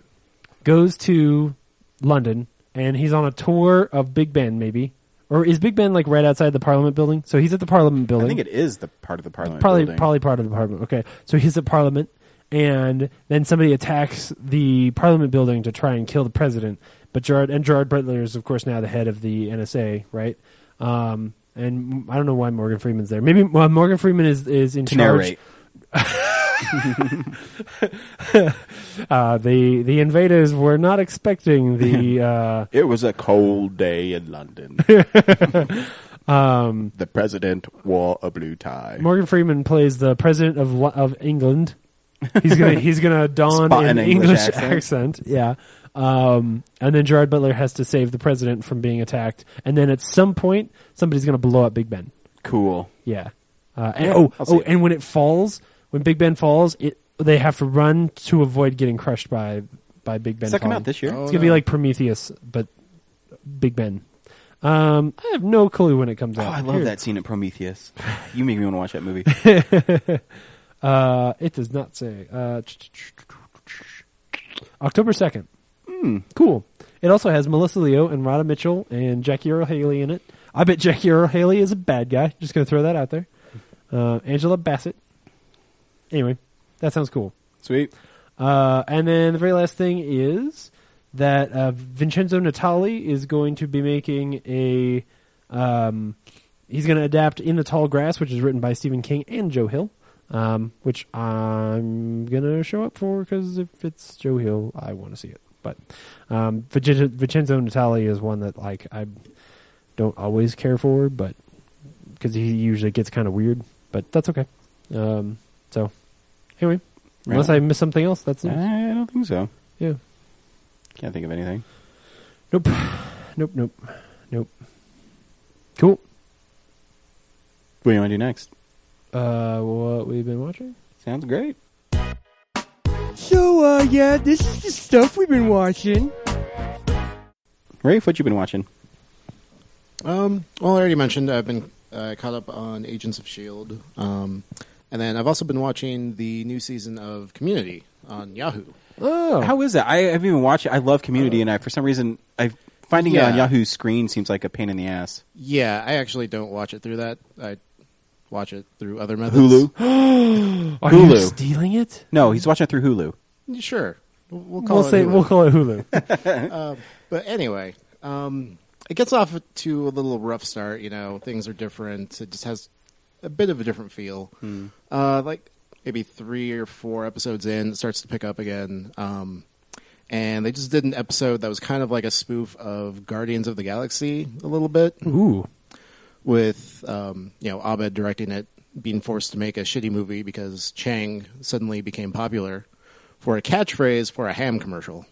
goes to London and he's on a tour of Big Ben, maybe. Or is Big Ben like right outside the Parliament building? So he's at the Parliament building. I think it is the part of the Parliament probably building. Probably part of the Parliament. Okay, so he's at Parliament, and then somebody attacks the Parliament building to try and kill the president. But Gerard Butler is of course now the head of the NSA, right? And I don't know why Morgan Freeman's there. Maybe Morgan Freeman is in To charge. The invaders were not expecting the. It was a cold day in London. The president wore a blue tie. Morgan Freeman plays the president of England. He's gonna don Spot an an English English accent. Yeah. And then Gerard Butler has to save the president from being attacked. And then at some point, somebody's gonna blow up Big Ben. Cool. Yeah. I'll see it. And when it falls, when Big Ben falls, they have to run to avoid getting crushed by Big Ben. Does that come falling. out this year? It's gonna be like Prometheus, but Big Ben. I have no clue when it comes out. I love that scene in Prometheus. You make me want to watch that movie. It does not say. October 2nd. Cool. It also has Melissa Leo and Rhoda Mitchell and Jackie Earle Haley in it. I bet Jackie Earle Haley is a bad guy. Just going to throw that out there. Angela Bassett. Anyway, that sounds cool. Sweet. And then the very last thing is that Vincenzo Natali is going to be making a... he's going to adapt In the Tall Grass, which is written by Stephen King and Joe Hill. Which I'm gonna show up for because if it's Joe Hill, I want to see it. But Vincenzo Natali is one that like I don't always care for, but because he usually gets kind of weird. But that's okay. So anyway, unless I miss something else, that's it. I don't think so. Yeah. Can't think of anything. Nope. Cool. What do you want to do next? What we've been watching? Sounds great. So, yeah, this is the stuff we've been watching. Rafe, what you been watching? Well, I already mentioned I've been caught up on Agents of S.H.I.E.L.D. And then I've also been watching the new season of Community on Yahoo. Oh. How is that? I haven't even watched it. I love Community, and for some reason, finding it on Yahoo's screen seems like a pain in the ass. Yeah, I actually don't watch it through that. I watch it through other methods. Hulu? Are Hulu. you stealing it? No, he's watching it through Hulu. Sure. We'll call it Hulu. But anyway, it gets off to a little rough start. You know, things are different. It just has a bit of a different feel. Like maybe 3 or 4 episodes in, it starts to pick up again. And they just did an episode that was kind of like a spoof of Guardians of the Galaxy a little bit. Ooh. With, Abed directing it, being forced to make a shitty movie because Chang suddenly became popular for a catchphrase for a ham commercial.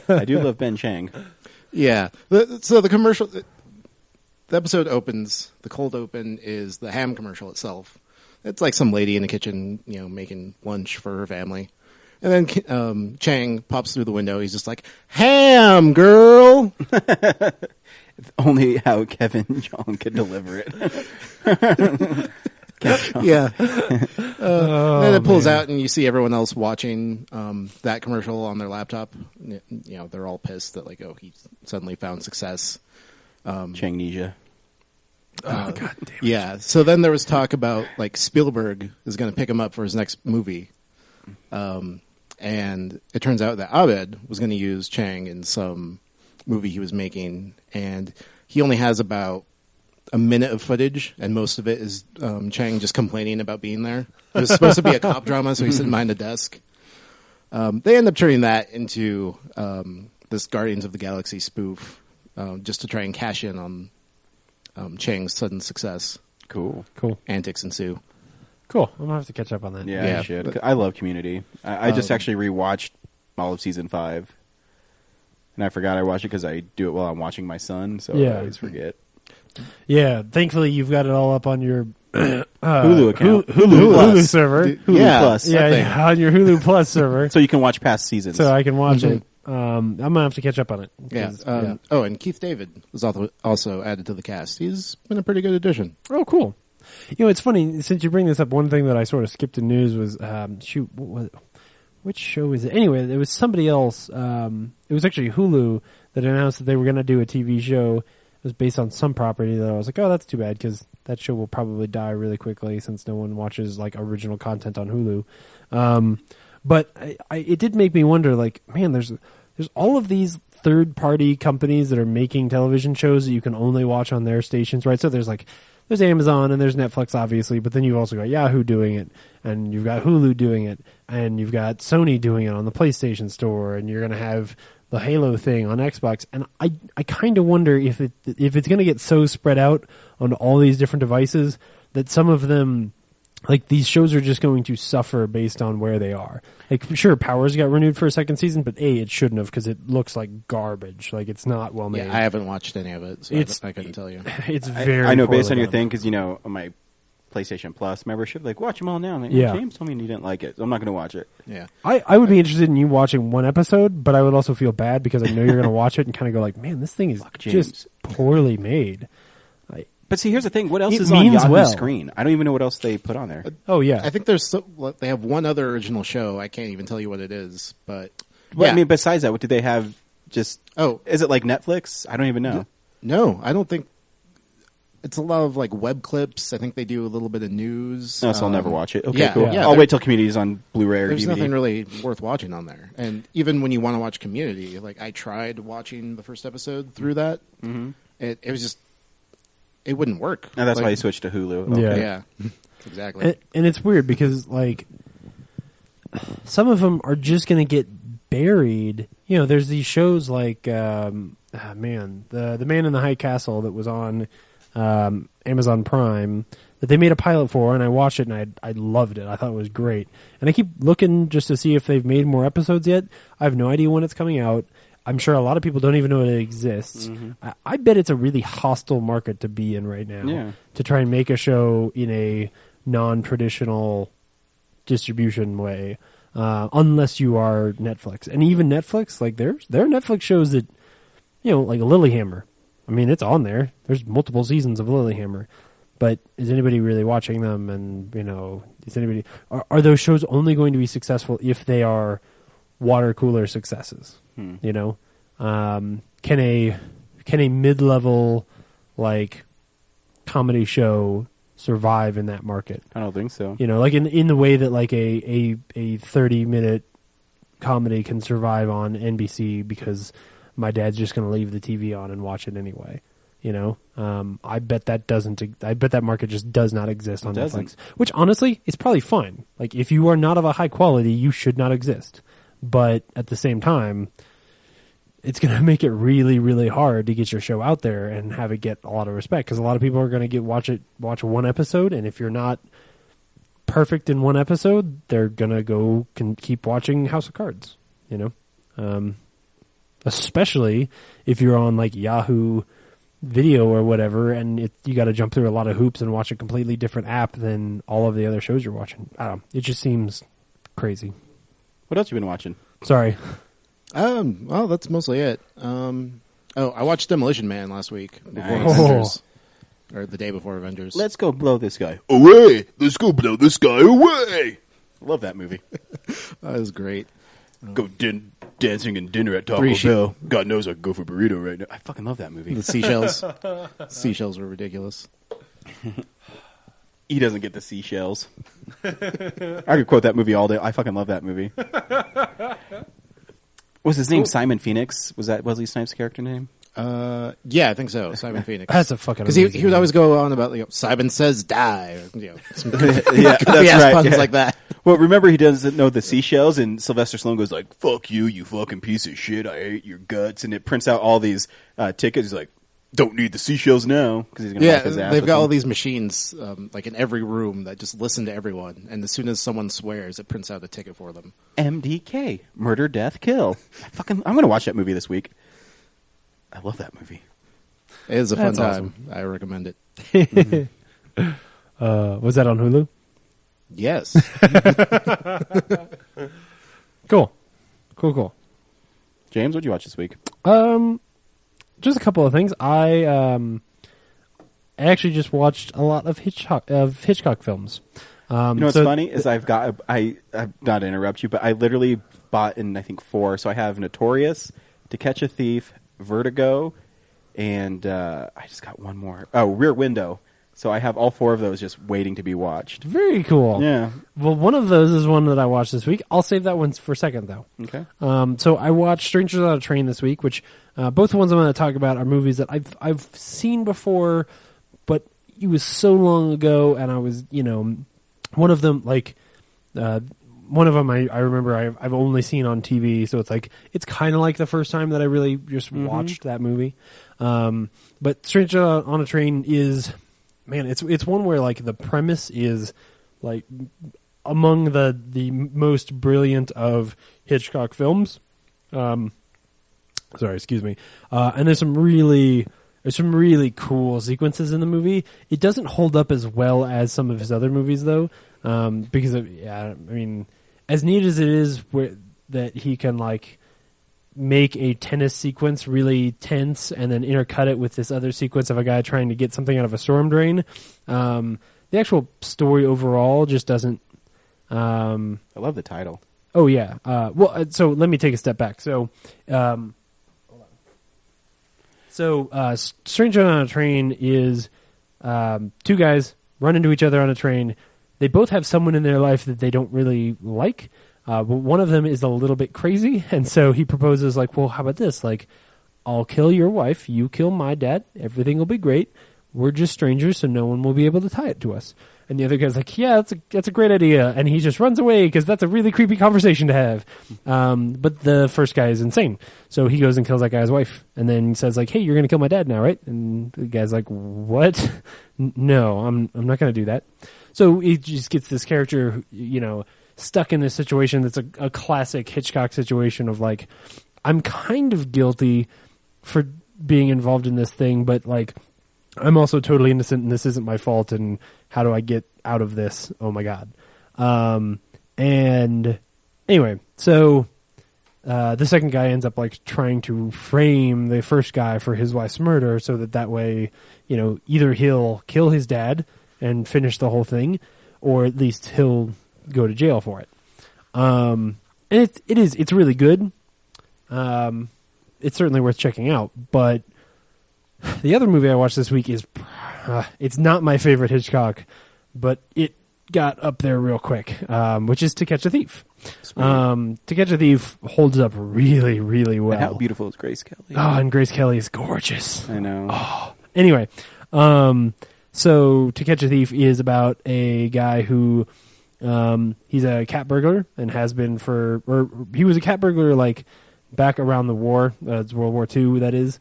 I do love Ben Chang. Yeah. So the commercial, the episode opens, the cold open is the ham commercial itself. It's like some lady in the kitchen, making lunch for her family. And then Chang pops through the window. He's just like, ham, girl! Only how Kevin Jong could deliver it. Yeah. Then it pulls out and you see everyone else watching that commercial on their laptop. They're all pissed that he suddenly found success. Changnesia. Oh, God damn it. Yeah. So then there was talk about Spielberg is going to pick him up for his next movie. And it turns out that Abed was going to use Chang in some movie he was making, and he only has about a minute of footage, and most of it is Chang just complaining about being there. It was supposed to be a cop drama, so he's sitting behind a desk. They end up turning that into this Guardians of the Galaxy spoof, just to try and cash in on Chang's sudden success. Cool. Antics ensue. Cool. I'm going to have to catch up on that. Yeah, I should. I love Community. I just actually rewatched all of season 5. And I forgot I watched it because I do it while I'm watching my son, so I always forget. Yeah, thankfully you've got it all up on your Hulu account. Hulu server. Hulu Yeah. Plus. Yeah, on your Hulu Plus server, So you can watch past seasons. so I can watch it. I'm gonna have to catch up on it. Yeah. 'cause, Oh, and Keith David was also added to the cast. He's been a pretty good addition. Oh, cool. You know, it's funny since you bring this up. One thing that I sort of skipped in news was which show is it? Anyway, it was somebody else. It was actually Hulu that announced that they were going to do a TV show. It was based on some property that I was like, oh, that's too bad because that show will probably die really quickly since no one watches like original content on Hulu. But it did make me wonder, like, man, there's all of these third-party companies that are making television shows that you can only watch on their stations, right? So there's Amazon and there's Netflix, obviously, but then you've also got Yahoo doing it, and you've got Hulu doing it, and you've got Sony doing it on the PlayStation Store, and you're going to have the Halo thing on Xbox. And I kind of wonder if it's going to get so spread out on all these different devices that some of them, like, these shows are just going to suffer based on where they are. Like, sure, Powers got renewed for a second season, but it shouldn't have because it looks like garbage. Like, it's not well made. Yeah, I haven't watched any of it, so I couldn't tell you. It's very I know poorly based on your done. thing, because, on my PlayStation Plus membership, like, watch them all now. I'm like, Yeah. James told me you didn't like it, so I'm not going to watch it. Yeah. I would be interested in you watching one episode, but I would also feel bad because I know you're going to watch it and kind of go like, man, this thing is James. just poorly made. But see, here's the thing. What else It is on means Yahoo well. screen? I don't even know what else they put on there. Oh, yeah. I think they have one other original show. I can't even tell you what it is, but Well, yeah. I mean, besides that, what do they have? Just Oh. is it like Netflix? I don't even know. No, I don't think it's a lot of like web clips. I think they do a little bit of news. No, so I'll never watch it. Okay, yeah, cool. yeah, I'll there- wait till Community's on Blu-ray or There's DVD. nothing really worth watching on there. And even when you want to watch Community, like I tried watching the first episode through that. Mm-hmm. It was just it wouldn't work. And that's Like, why you switched to Hulu. Yeah. Okay. Yeah, exactly. And it's weird because, like, some of them are just going to get buried. You know, there's these shows like, the Man in the High Castle that was on Amazon Prime that they made a pilot for, and I watched it and I loved it. I thought it was great. And I keep looking just to see if they've made more episodes yet. I have no idea when it's coming out. I'm sure a lot of people don't even know it exists. I bet it's a really hostile market to be in right now. Yeah. To try and make a show in a non-traditional distribution way, unless you are Netflix. And even Netflix, like there are Netflix shows that, like Lilyhammer. I mean, it's on there. There's multiple seasons of Lilyhammer. But is anybody really watching them? And, is anybody... Are those shows only going to be successful if they are water cooler successes? Can a mid-level, like, comedy show survive in that market? I don't think so. Like in the way that, like, a 30-minute comedy can survive on NBC because my dad's just going to leave the TV on and watch it anyway. I bet that market just does not exist on Netflix, which honestly is probably fine. Like, if you are not of a high quality, you should not exist. But at the same time, it's going to make it really, really hard to get your show out there and have it get a lot of respect, because a lot of people are going to watch one episode, and if you're not perfect in one episode, they're going to keep watching House of Cards. Especially if you're on like Yahoo Video or whatever, and you got to jump through a lot of hoops and watch a completely different app than all of the other shows you're watching. I don't know. It just seems crazy. What else you been watching? Sorry. Well, that's mostly it. I watched Demolition Man last week before Nice. Avengers, or the day before Avengers. Let's go blow this guy Away! Let's go blow this guy away! I love that movie. That was great. Go dancing and dinner at Taco Three Bell. God knows I'd go for burrito right now. I fucking love that movie. The seashells. Seashells were ridiculous. He doesn't get the seashells. I could quote that movie all day. I fucking love that movie. Was his name Simon Phoenix? Was that Wesley Snipes' character name? Yeah, I think so. Simon Phoenix. That's a fucking because he would always go on about Simon says die. Or, some Yeah, that's right. puns Yeah. like that. Well, remember he doesn't know the seashells, and Sylvester Stallone goes like, "Fuck you, you fucking piece of shit! I hate your guts!" And it prints out all these tickets. He's like, "Don't need the seashells now," because he's gonna Yeah, wipe his ass they've with got all them. these machines like in every room that just listen to everyone, and as soon as someone swears, it prints out a ticket for them. MDK, murder, death, kill. I'm gonna watch that movie this week. I love that movie. It is a fun That's time. awesome. I recommend it. Was that on Hulu? Yes. Cool. James, what'd you watch this week? Just a couple of things. I actually just watched a lot of Hitchcock films. You know what's funny is I've not to interrupt you, but I literally bought in I think 4. So I have Notorious, To Catch a Thief, Vertigo, and I just got one more. Oh, Rear Window. So I have all 4 of those just waiting to be watched. Very cool. Yeah. Well, one of those is one that I watched this week. I'll save that one for a second, though. Okay. So I watched Strangers on a Train this week, which both the ones I'm going to talk about are movies that I've seen before, but it was so long ago, and I was, one of them, one of them I remember I've only seen on TV, so it's kind of like the first time that I really just watched that movie. But Strangers on a Train is... Man, it's one where the premise is among the most brilliant of Hitchcock films. Sorry, excuse me. And there's some really cool sequences in the movie. It doesn't hold up as well as some of his other movies though, because as neat as it is that he can make a tennis sequence really tense and then intercut it with this other sequence of a guy trying to get something out of a storm drain. The actual story overall just doesn't... I love the title. Oh, yeah. So let me take a step back. So, Stranger on a Train is 2 guys run into each other on a train. They both have someone in their life that they don't really like. But one of them is a little bit crazy, and so he proposes, well, how about this? I'll kill your wife, you kill my dad, everything will be great. We're just strangers, so no one will be able to tie it to us. And the other guy's yeah, that's a great idea. And he just runs away because that's a really creepy conversation to have. But the first guy is insane. So he goes and kills that guy's wife. And then he says, hey, you're going to kill my dad now, right? And the guy's what? No, I'm not going to do that. So he just gets this character, stuck in this situation that's a classic Hitchcock situation of I'm kind of guilty for being involved in this thing, but I'm also totally innocent and this isn't my fault, and how do I get out of this? Oh my God. And anyway, so the second guy ends up trying to frame the first guy for his wife's murder so that way, either he'll kill his dad and finish the whole thing, or at least he'll go to jail for it. And it's really good. It's certainly worth checking out, but the other movie I watched this week is, it's not my favorite Hitchcock, but it got up there real quick, which is To Catch a Thief. To Catch a Thief holds up really, really well. And how beautiful is Grace Kelly? Oh, and Grace Kelly is gorgeous. I know. Oh. Anyway, so To Catch a Thief is about a guy who, he's a cat burglar and has been he was a cat burglar back around the war, it's World War II, that is.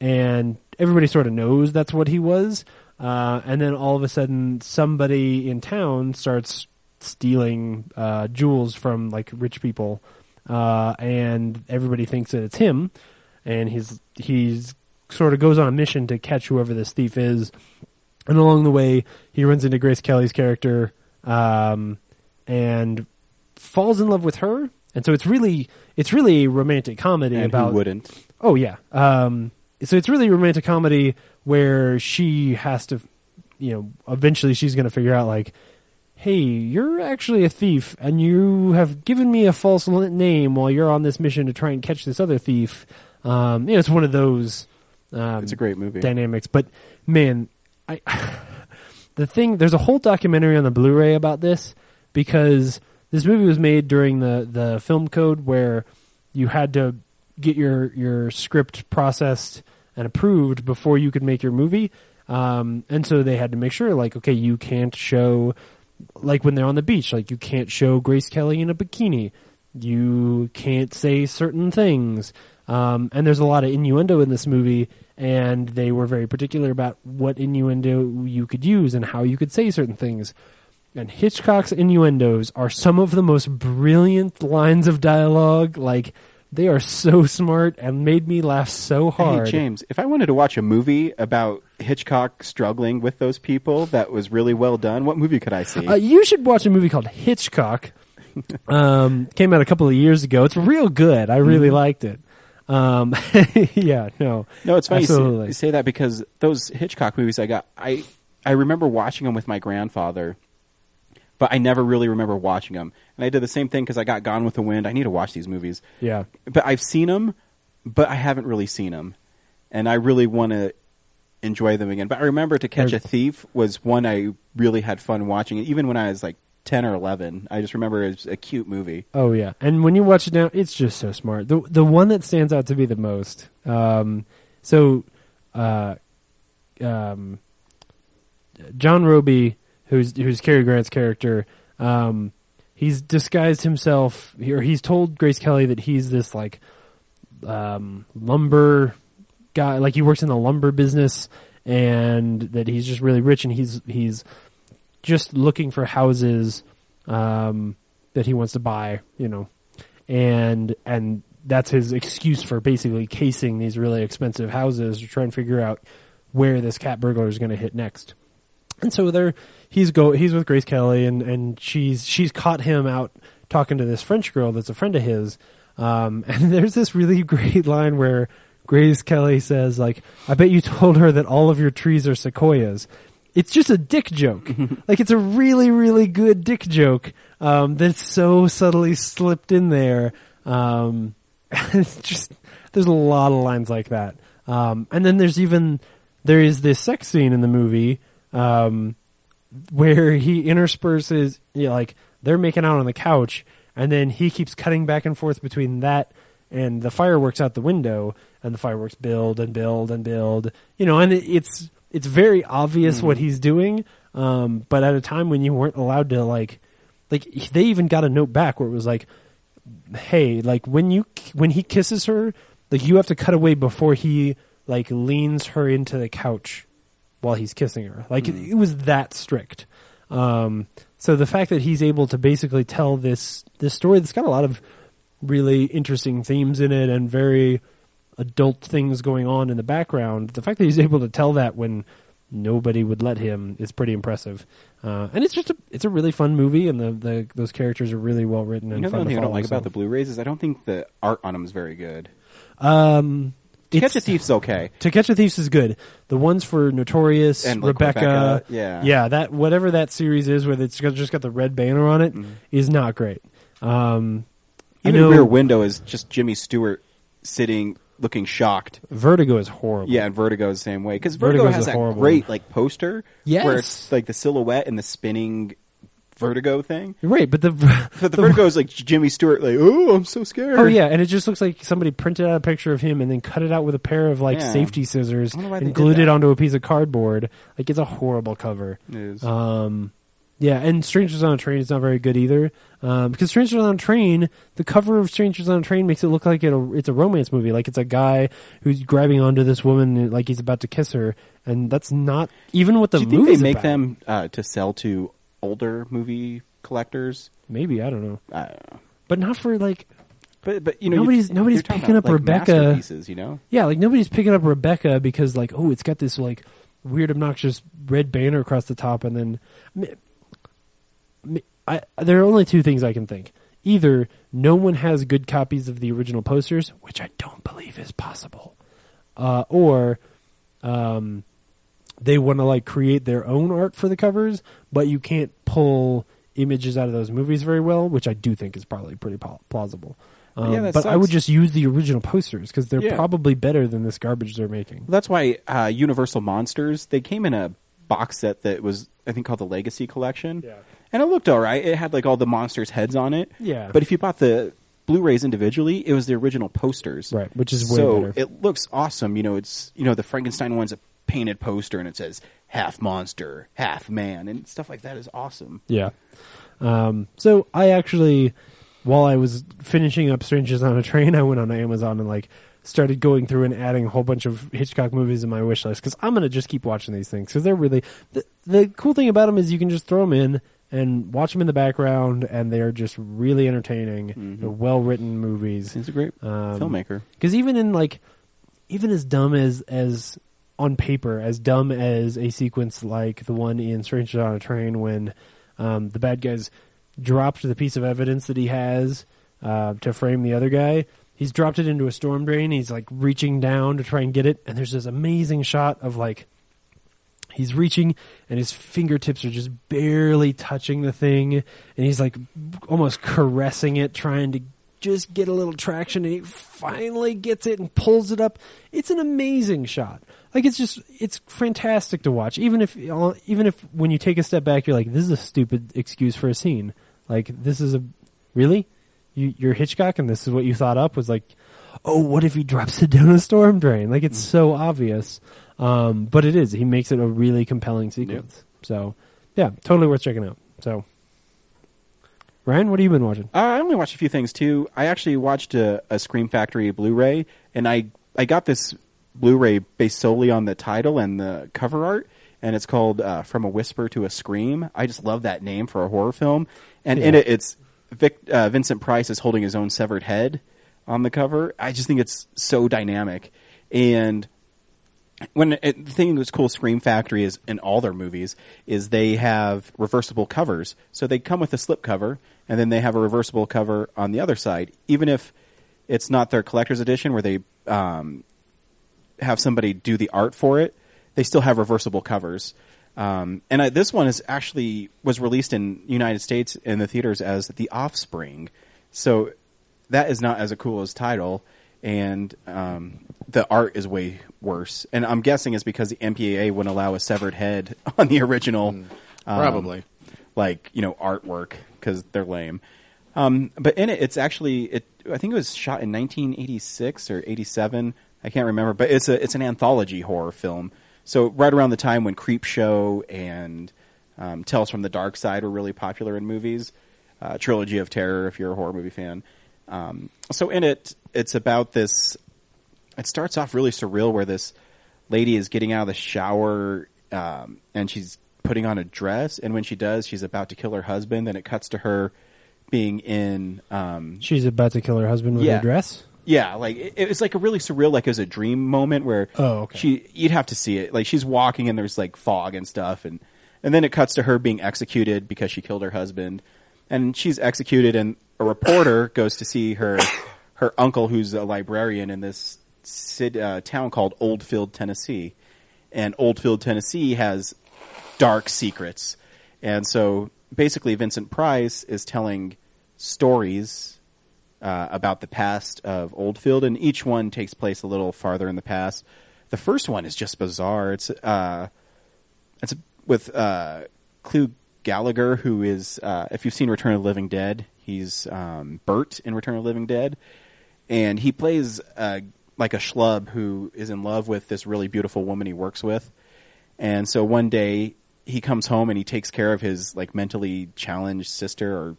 And everybody sort of knows that's what he was. And then all of a sudden somebody in town starts stealing, jewels from rich people. And everybody thinks that it's him. And he's sort of goes on a mission to catch whoever this thief is. And along the way, he runs into Grace Kelly's character, and falls in love with her. And so it's really a romantic comedy and about... who wouldn't? Oh, yeah. So it's really a romantic comedy where she has to, eventually she's going to figure out hey, you're actually a thief and you have given me a false name while you're on this mission to try and catch this other thief. It's one of those... it's a great movie. Dynamics. But, man, there's a whole documentary on the Blu-ray about this, because this movie was made during the film code where you had to get your script processed and approved before you could make your movie. And so they had to make sure, okay, you can't show, when they're on the beach, you can't show Grace Kelly in a bikini. You can't say certain things. And there's a lot of innuendo in this movie, and they were very particular about what innuendo you could use and how you could say certain things. And Hitchcock's innuendos are some of the most brilliant lines of dialogue. They are so smart and made me laugh so hard. Hey, James, if I wanted to watch a movie about Hitchcock struggling with those people that was really well done. What movie could I see? You should watch a movie called Hitchcock. Came out a couple of years ago. It's real good. I really liked it. Yeah, no, it's funny absolutely. you say that because those Hitchcock movies I remember watching them with my grandfather, but I never really remember watching them. And I did the same thing because I got Gone with the Wind. I need to watch these movies. Yeah, but I've seen them, but I haven't really seen them, and I really want to enjoy them again. But I remember To Catch a Thief was one I really had fun watching, even when I was like 10 or 11. I just remember it was a cute movie. Oh yeah, and when you watch it now, it's just so smart. The one that stands out to be the most. John Roby, who's Cary Grant's character, he's disguised himself, or he's told Grace Kelly that he's this like lumber guy, like he works in the lumber business, and that he's just really rich, and he's just looking for houses that he wants to buy, and that's his excuse for basically casing these really expensive houses to try and figure out where this cat burglar is going to hit next. And so he's with Grace Kelly, and she's caught him out talking to this French girl that's a friend of his. And there's this really great line where Grace Kelly says, like, "I bet you told her that all of your trees are sequoias." It's just a dick joke. Like, it's a really, really good dick joke that's so subtly slipped in there. It's just, there's a lot of lines like that. And then there is this sex scene in the movie where he intersperses, like, they're making out on the couch, and then he keeps cutting back and forth between that and the fireworks out the window, and the fireworks build and build and build, and it's very obvious what he's doing, but at a time when you weren't allowed to, like they even got a note back where it was like, hey, like when he kisses her, like you have to cut away before he like leans her into the couch while he's kissing her. Like it was that strict. So the fact that he's able to basically tell this story that's got a lot of really interesting themes in it and very adult things going on in the background, the fact that he's able to tell that when nobody would let him is pretty impressive. And it's a really fun movie, and those characters are really well written and fun to follow. The only thing I don't like about the Blu-rays is I don't think the art on them is very good. To Catch a Thief's okay. To Catch a Thief is good. The ones for Notorious, and like Rebecca, yeah, that whatever that series is, where it's just got the red banner on it, is not great. Even Rear Window is just Jimmy Stewart sitting, looking shocked. Vertigo is horrible. Yeah, and Vertigo is the same way, because Vertigo has that great like poster, where it's like the silhouette and the spinning Vertigo thing. Right, but the Vertigo is like Jimmy Stewart, like, oh, I'm so scared. Oh yeah, and it just looks like somebody printed out a picture of him and then cut it out with a pair of like safety scissors and glued it onto a piece of cardboard. Like, it's a horrible cover. It is. Yeah, and Strangers on a Train is not very good either. Because Strangers on a Train, the cover of Strangers on a Train makes it look like it's a romance movie. Like, it's a guy who's grabbing onto this woman like he's about to kiss her, and that's not even what the movie's about. Do you think they make them to sell to older movie collectors? Maybe, I don't know. I don't know. But not for like... But nobody's picking up like Rebecca. Masterpieces, Yeah, like nobody's picking up Rebecca because like, oh, it's got this like weird obnoxious red banner across the top, and then there are only two things I can think. Either no one has good copies of the original posters, which I don't believe is possible, or they want to like create their own art for the covers, but you can't pull images out of those movies very well, which I do think is probably pretty plausible. But sucks. I would just use the original posters because they're probably better than this garbage they're making. Well, that's why Universal Monsters, they came in a box set that was, I think, called the Legacy Collection. Yeah. And it looked all right. It had like all the monsters' heads on it. Yeah. But if you bought the Blu-rays individually, it was the original posters. Right, which is way better. So it looks awesome. It's the Frankenstein one's a painted poster and it says half monster, half man, and stuff like that is awesome. Yeah. So I actually, while I was finishing up Strangers on a Train, I went on Amazon and like started going through and adding a whole bunch of Hitchcock movies in my wish list, because I'm going to just keep watching these things because they're really the cool thing about them is you can just throw them in and watch them in the background, and they're just really entertaining. Mm-hmm. They're well written movies. He's a great filmmaker. Because even as dumb as on paper as dumb as a sequence like the one in Strangers on a Train when the bad guys dropped the piece of evidence that he has to frame the other guy. He's dropped it into a storm drain. He's like reaching down to try and get it, and there's this amazing shot of like he's reaching and his fingertips are just barely touching the thing, and he's like almost caressing it, trying to just get a little traction, and he finally gets it and pulls it up. It's an amazing shot. Like it's fantastic to watch. Even if when you take a step back, you're like, this is a stupid excuse for a scene. Like this is really? You're Hitchcock and this is what you thought up was like, oh, what if he drops it down a storm drain? Like it's so obvious. But it is. He makes it a really compelling sequence. Yep. So yeah, totally worth checking out. So Ryan, what have you been watching? I only watched a few things too. I actually watched a Scream Factory Blu-ray, and I got this Blu-ray based solely on the title and the cover art, and it's called From a Whisper to a Scream. I just love that name for a horror film. And in it's Vincent Price is holding his own severed head on the cover. I just think it's so dynamic. And the thing that's cool, Scream Factory is in all their movies is they have reversible covers. So they come with a slip cover, and then they have a reversible cover on the other side. Even if it's not their collector's edition where they have somebody do the art for it, they still have reversible covers. This one was released in the United States in the theaters as The Offspring. So that is not as cool as title. And the art is way worse. And I'm guessing it's because the MPAA wouldn't allow a severed head on the original. Probably. Artwork because they're lame. But in it, it's actually, I think it was shot in 1986 or 87. I can't remember. But it's an anthology horror film. So right around the time when Creepshow and Tales from the Dark Side were really popular in movies, Trilogy of Terror if you're a horror movie fan. So in it, it's about this. It starts off really surreal where this lady is getting out of the shower and she's putting on a dress, and when she does, she's about to kill her husband, and it cuts to her being in. She's about to kill her husband with a dress? Yeah, like it was like a really surreal, like it was a dream moment where you'd have to see it. Like she's walking and there's like fog and stuff, and then it cuts to her being executed because she killed her husband, and she's executed, and a reporter goes to see her uncle, who's a librarian in this town called Oldfield, Tennessee, and Oldfield, Tennessee has dark secrets, and so basically Vincent Price is telling stories about the past of Oldfield, and each one takes place a little farther in the past. The first one is just bizarre. It's with Clu Gallagher, who is, if you've seen Return of the Living Dead, he's Bert in Return of the Living Dead, and he plays like a schlub who is in love with this really beautiful woman he works with, and so one day he comes home and he takes care of his like mentally challenged sister, or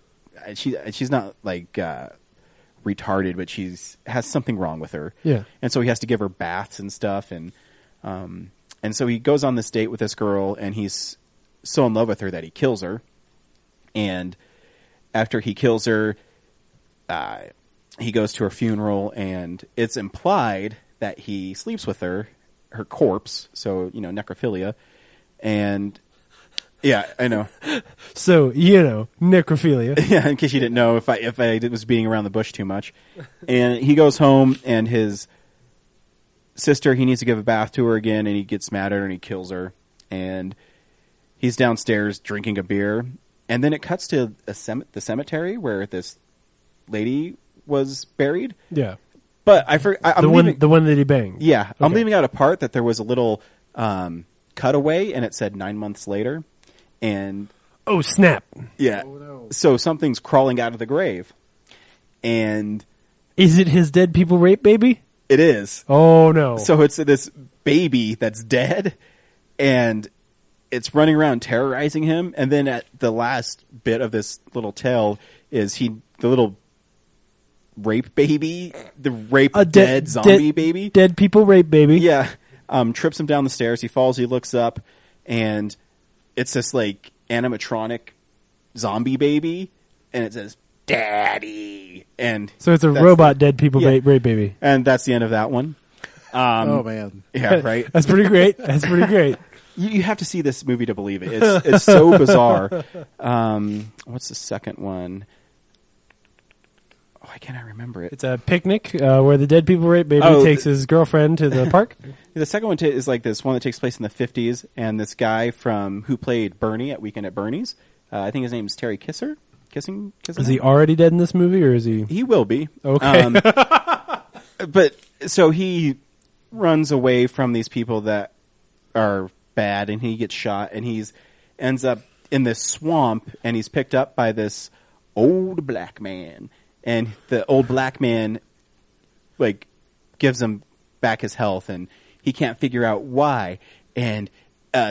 she's not like retarded, but has something wrong with her. Yeah. And so he has to give her baths and stuff, and so he goes on this date with this girl, and he's so in love with her that he kills her. And after he kills her, he goes to her funeral, and it's implied that he sleeps with her corpse, so necrophilia. And yeah, I know. So, necrophilia. Yeah, in case you didn't know, if I was being around the bush too much. And he goes home, and his sister, he needs to give a bath to her again, and he gets mad at her, and he kills her. And he's downstairs drinking a beer. And then it cuts to the cemetery where this lady was buried. Yeah. But the one that he banged. Yeah. Okay. I'm leaving out a part that there was a little cutaway, and it said 9 months later. And oh snap! Yeah, so something's crawling out of the grave, and is it his dead people rape baby? It is. Oh no! So it's this baby that's dead, and it's running around terrorizing him. And then at the last bit of this little tale is the little rape baby, dead zombie baby, dead people rape baby. Yeah, trips him down the stairs. He falls. He looks up, and it's this like animatronic zombie baby, and it says "Daddy," and so it's a robot dead people rape baby, and that's the end of that one. Oh man. Yeah, right. That's pretty great. That's pretty great. You have to see this movie to believe it. It's so bizarre. What's the second one? Why can't I remember it? It's a picnic where the dead people rape baby takes his girlfriend to the park. The second one is like this one that takes place in the 50s, and this guy who played Bernie at Weekend at Bernie's, I think his name is Terry Kisser. Kissing? Is he already dead in this movie, or is he? He will be. Okay. But so he runs away from these people that are bad, and he gets shot, and ends up in this swamp, and he's picked up by this old black man, and the old black man like gives him back his health, and he can't figure out why, and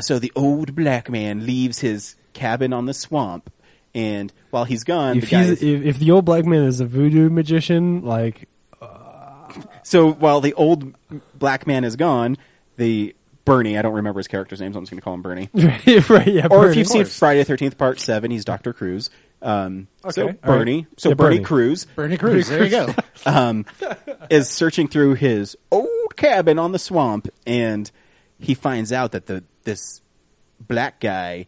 so the old black man leaves his cabin on the swamp, and while he's gone, if the old black man is a voodoo magician, like. So while the old black man is gone, the Bernie, I don't remember his character's name, so I'm just going to call him Bernie. Right, yeah, or Bernie, if you've seen Friday the 13th Part 7, he's Dr. Cruz. So Bernie, right. so Yeah, Bernie Bernie. Cruz. Bernie Cruz, there you go. Is searching through his old cabin on the swamp, and he finds out that this black guy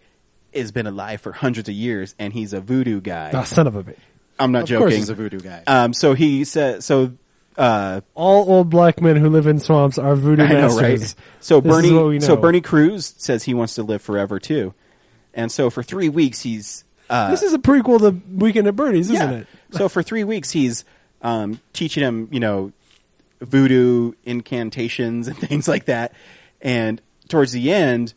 has been alive for hundreds of years, and he's a voodoo guy. Oh, son of a bitch. I'm not Of joking. course he's a voodoo guy. So he said, all old black men who live in swamps are voodoo I know, masters. right? So This is what we know. So Bernie Cruz says he wants to live forever too, and so for 3 weeks he's. This is a prequel to Weekend at Bernie's, isn't it? So for 3 weeks he's teaching him, voodoo incantations and things like that, and towards the end,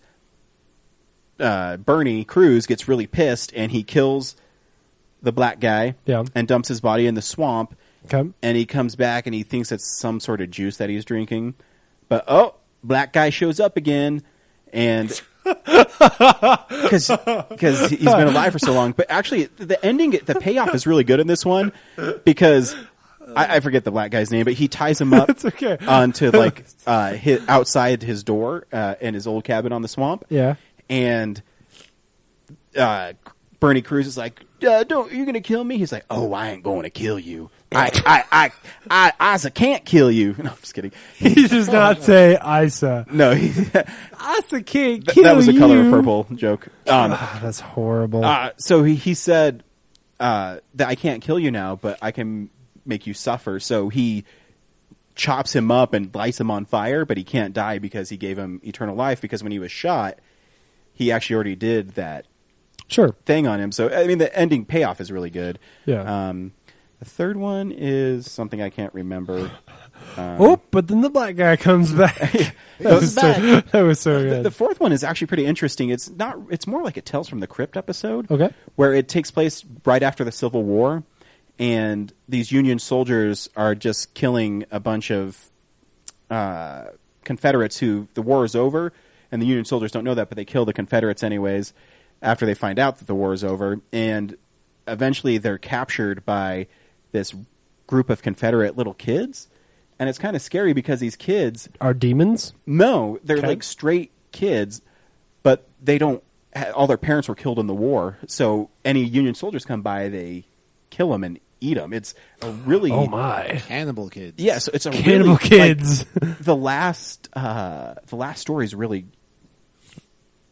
Bernie Cruz gets really pissed and he kills the black guy and dumps his body in the swamp. Okay. And he comes back and he thinks it's some sort of juice that he's drinking. But, black guy shows up again. And because he's been alive for so long. But actually, the ending, the payoff is really good in this one because I forget the black guy's name, but he ties him up It's okay. onto outside his door in his old cabin on the swamp. Yeah. And Bernie Cruz is like, you're going to kill me? He's like, oh, I ain't going to kill you. I can't kill you. No, I'm just kidding. He does not say Isa. No, Isa can't kill you. that was a Color of Purple joke. That's horrible. So he said that I can't kill you now, but I can make you suffer. So he chops him up and lights him on fire, but he can't die because he gave him eternal life, because when he was shot, he actually already did that thing on him. So, I mean, the ending payoff is really good. Yeah. The third one is something I can't remember. But then the black guy comes back. That was so good. The fourth one is actually pretty interesting. It's more like a Tales from the Crypt episode. Okay. Where it takes place right after the Civil War, and these Union soldiers are just killing a bunch of Confederates who the war is over, and the Union soldiers don't know that, but they kill the Confederates anyways after they find out that the war is over, and eventually they're captured by this group of Confederate little kids, and it's kind of scary because these kids are demons. No, they're like straight kids, but they don't. All their parents were killed in the war, so any Union soldiers come by, they kill them and eat them. It's a really Cannibal Kids. Yeah, so it's a Cannibal really, Kids. Like, the last story is really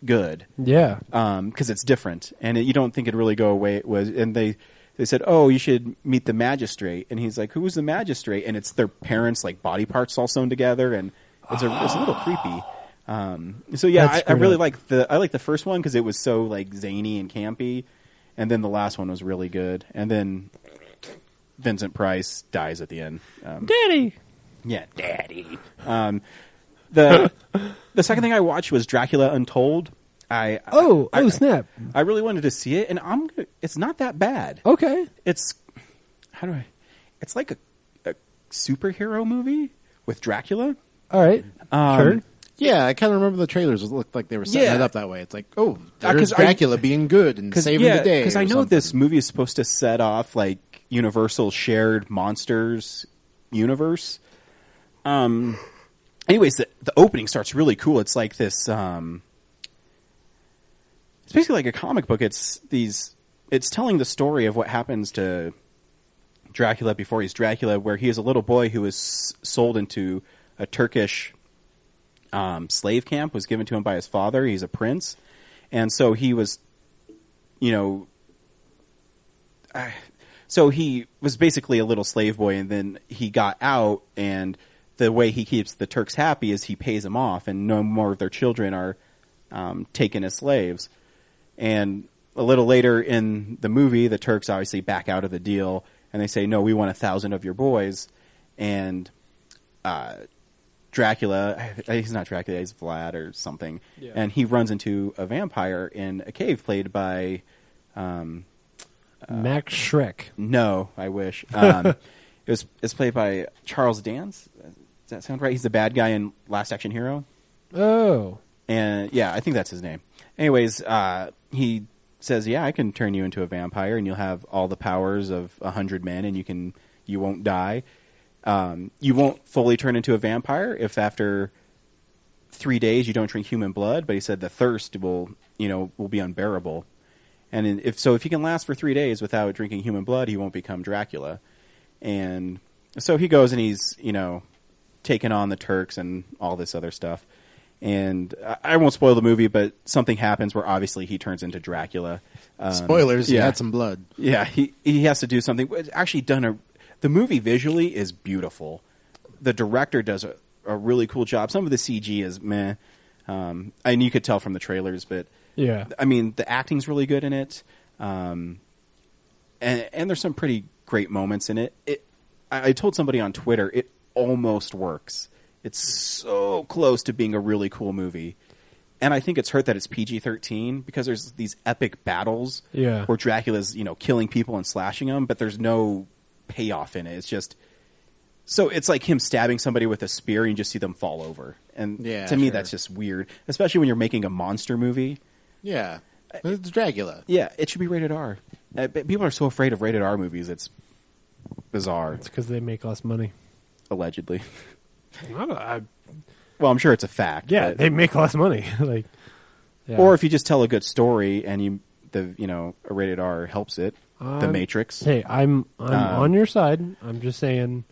good. Yeah, because it's different, and you don't think it'd really go away. It was, and they said, "Oh, you should meet the magistrate," and he's like, "Who's the magistrate?" And it's their parents' like body parts all sewn together, and it's a little creepy. So yeah, I really like the first one because it was so like zany and campy, and then the last one was really good, and then Vincent Price dies at the end. Daddy. Yeah, Daddy. The second thing I watched was Dracula Untold. Snap! I really wanted to see it, and it's not that bad. Okay, it's like a superhero movie with Dracula. All right, sure. Yeah, I kind of remember the trailers. It looked like they were setting it up that way. It's like, oh, there's 'cause Dracula being good and saving the day. Because I know this movie is supposed to set off like Universal shared monsters universe. Anyways, the opening starts really cool. It's like this. It's basically like a comic book. It's telling the story of what happens to Dracula before he's Dracula, where he is a little boy who is sold into a Turkish slave camp was given to him by his father. He's a prince, and so he was, so he was basically a little slave boy, and then he got out, and the way he keeps the Turks happy is he pays them off, and no more of their children are taken as slaves. And a little later in the movie, the Turks obviously back out of the deal, and they say, no, we want 1,000 of your boys. And Dracula, he's not Dracula, he's Vlad or something, and he runs into a vampire in a cave played by... Max Schreck. No, I wish. It's played by Charles Dance. Does that sound right? He's the bad guy in Last Action Hero. Oh. And yeah, I think that's his name. Anyways, he says, yeah, I can turn you into a vampire and you'll have all the powers of 100 men and you won't die. You won't fully turn into a vampire if after 3 days you don't drink human blood, but he said the thirst will be unbearable. And if he can last for 3 days without drinking human blood, he won't become Dracula. And so he goes and he's, taking on the Turks and all this other stuff. And I won't spoil the movie, but something happens where obviously he turns into Dracula. Spoilers, he had some blood. Yeah, he has to do something. It's actually the movie visually is beautiful. The director does a really cool job. Some of the CG is meh. And you could tell from the trailers, but yeah, I mean, the acting's really good in it. And there's some pretty great moments in it. I told somebody on Twitter, it almost works. It's so close to being a really cool movie. And I think it's hurt that it's PG-13 because there's these epic battles where Dracula's, killing people and slashing them, but there's no payoff in it. It's just... So it's like him stabbing somebody with a spear and you just see them fall over. And to me, that's just weird. Especially when you're making a monster movie. Yeah. It's Dracula. Yeah, it should be rated R. People are so afraid of rated R movies. It's bizarre. It's because they make less money. Allegedly. Well, I'm sure it's a fact. Yeah, they make less money. Or if you just tell a good story and a rated R helps it. The Matrix. Hey, I'm on your side. I'm just saying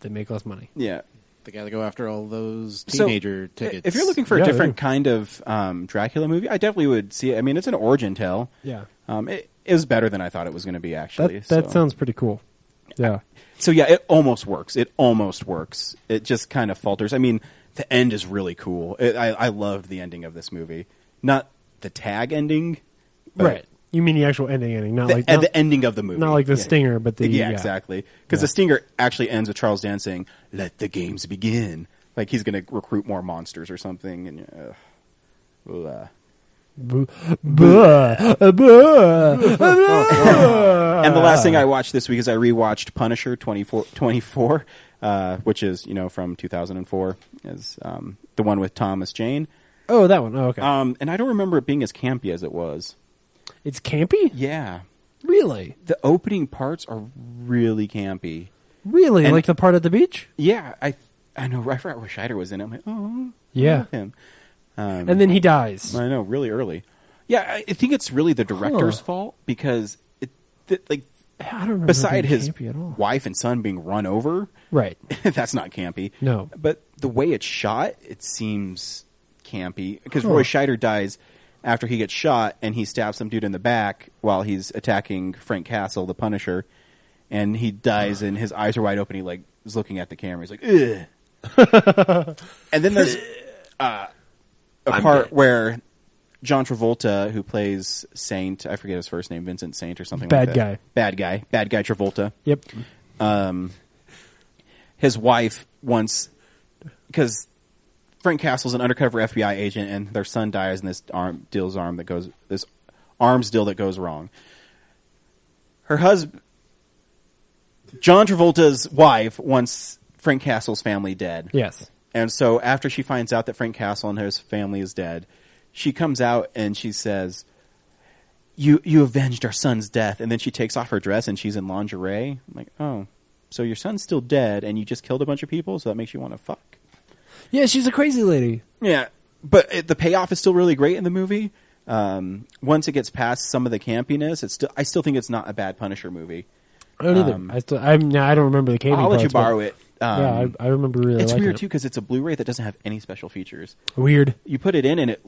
they make less money. Yeah. They got to go after all those teenager tickets. If you're looking for a different kind of Dracula movie, I definitely would see it. I mean, it's an origin tale. Yeah. It was better than I thought it was going to be, actually. That sounds pretty cool. Yeah. So, yeah, it almost works. It just kind of falters. I mean, the end is really cool. I loved the ending of this movie. Not the tag ending. Right. You mean the actual ending, not the ending of the movie. Not like the stinger, but the... Yeah, exactly. Because the stinger actually ends with Charles Dance saying, "Let the games begin." Like he's going to recruit more monsters or something. And and the last thing I watched this week is I rewatched Punisher 24, which is, from 2004, is the one with Thomas Jane. Oh, that one. Oh, okay. And I don't remember it being as campy as it was. It's campy? Yeah. Really? The opening parts are really campy. Really? And like the part at the beach? Yeah. I know. I forgot where Scheider was in it. I'm like, oh, yeah. I love him. And then he dies. I know, really early. Yeah, I think it's really the director's fault because I don't remember beside his wife and son being run over, right? That's not campy. No. But the way it's shot, it seems campy because Roy Scheider dies after he gets shot and he stabs some dude in the back while he's attacking Frank Castle, the Punisher, and he dies and his eyes are wide open. He is looking at the camera. He's like, ugh. And then there's a part where John Travolta, who plays Saint, I forget his first name, Vincent Saint or something like that. Bad guy Travolta. Yep. His wife once, because Frank Castle's an undercover FBI agent, and their son dies in this arms deal that goes wrong. Her husband, John Travolta's wife, wants Frank Castle's family dead. Yes. And so after she finds out that Frank Castle and his family is dead, she comes out and she says, "You avenged our son's death." And then she takes off her dress and she's in lingerie. I'm like, oh, so your son's still dead and you just killed a bunch of people, so that makes you want to fuck? Yeah, she's a crazy lady. Yeah, but the payoff is still really great in the movie. Once it gets past some of the campiness, I still think it's not a bad Punisher movie. I don't either. I don't remember the camping. I'll let you borrow it. Yeah, I remember really It's liking weird, it. too, because it's a Blu-ray that doesn't have any special features. Weird. You put it in, and it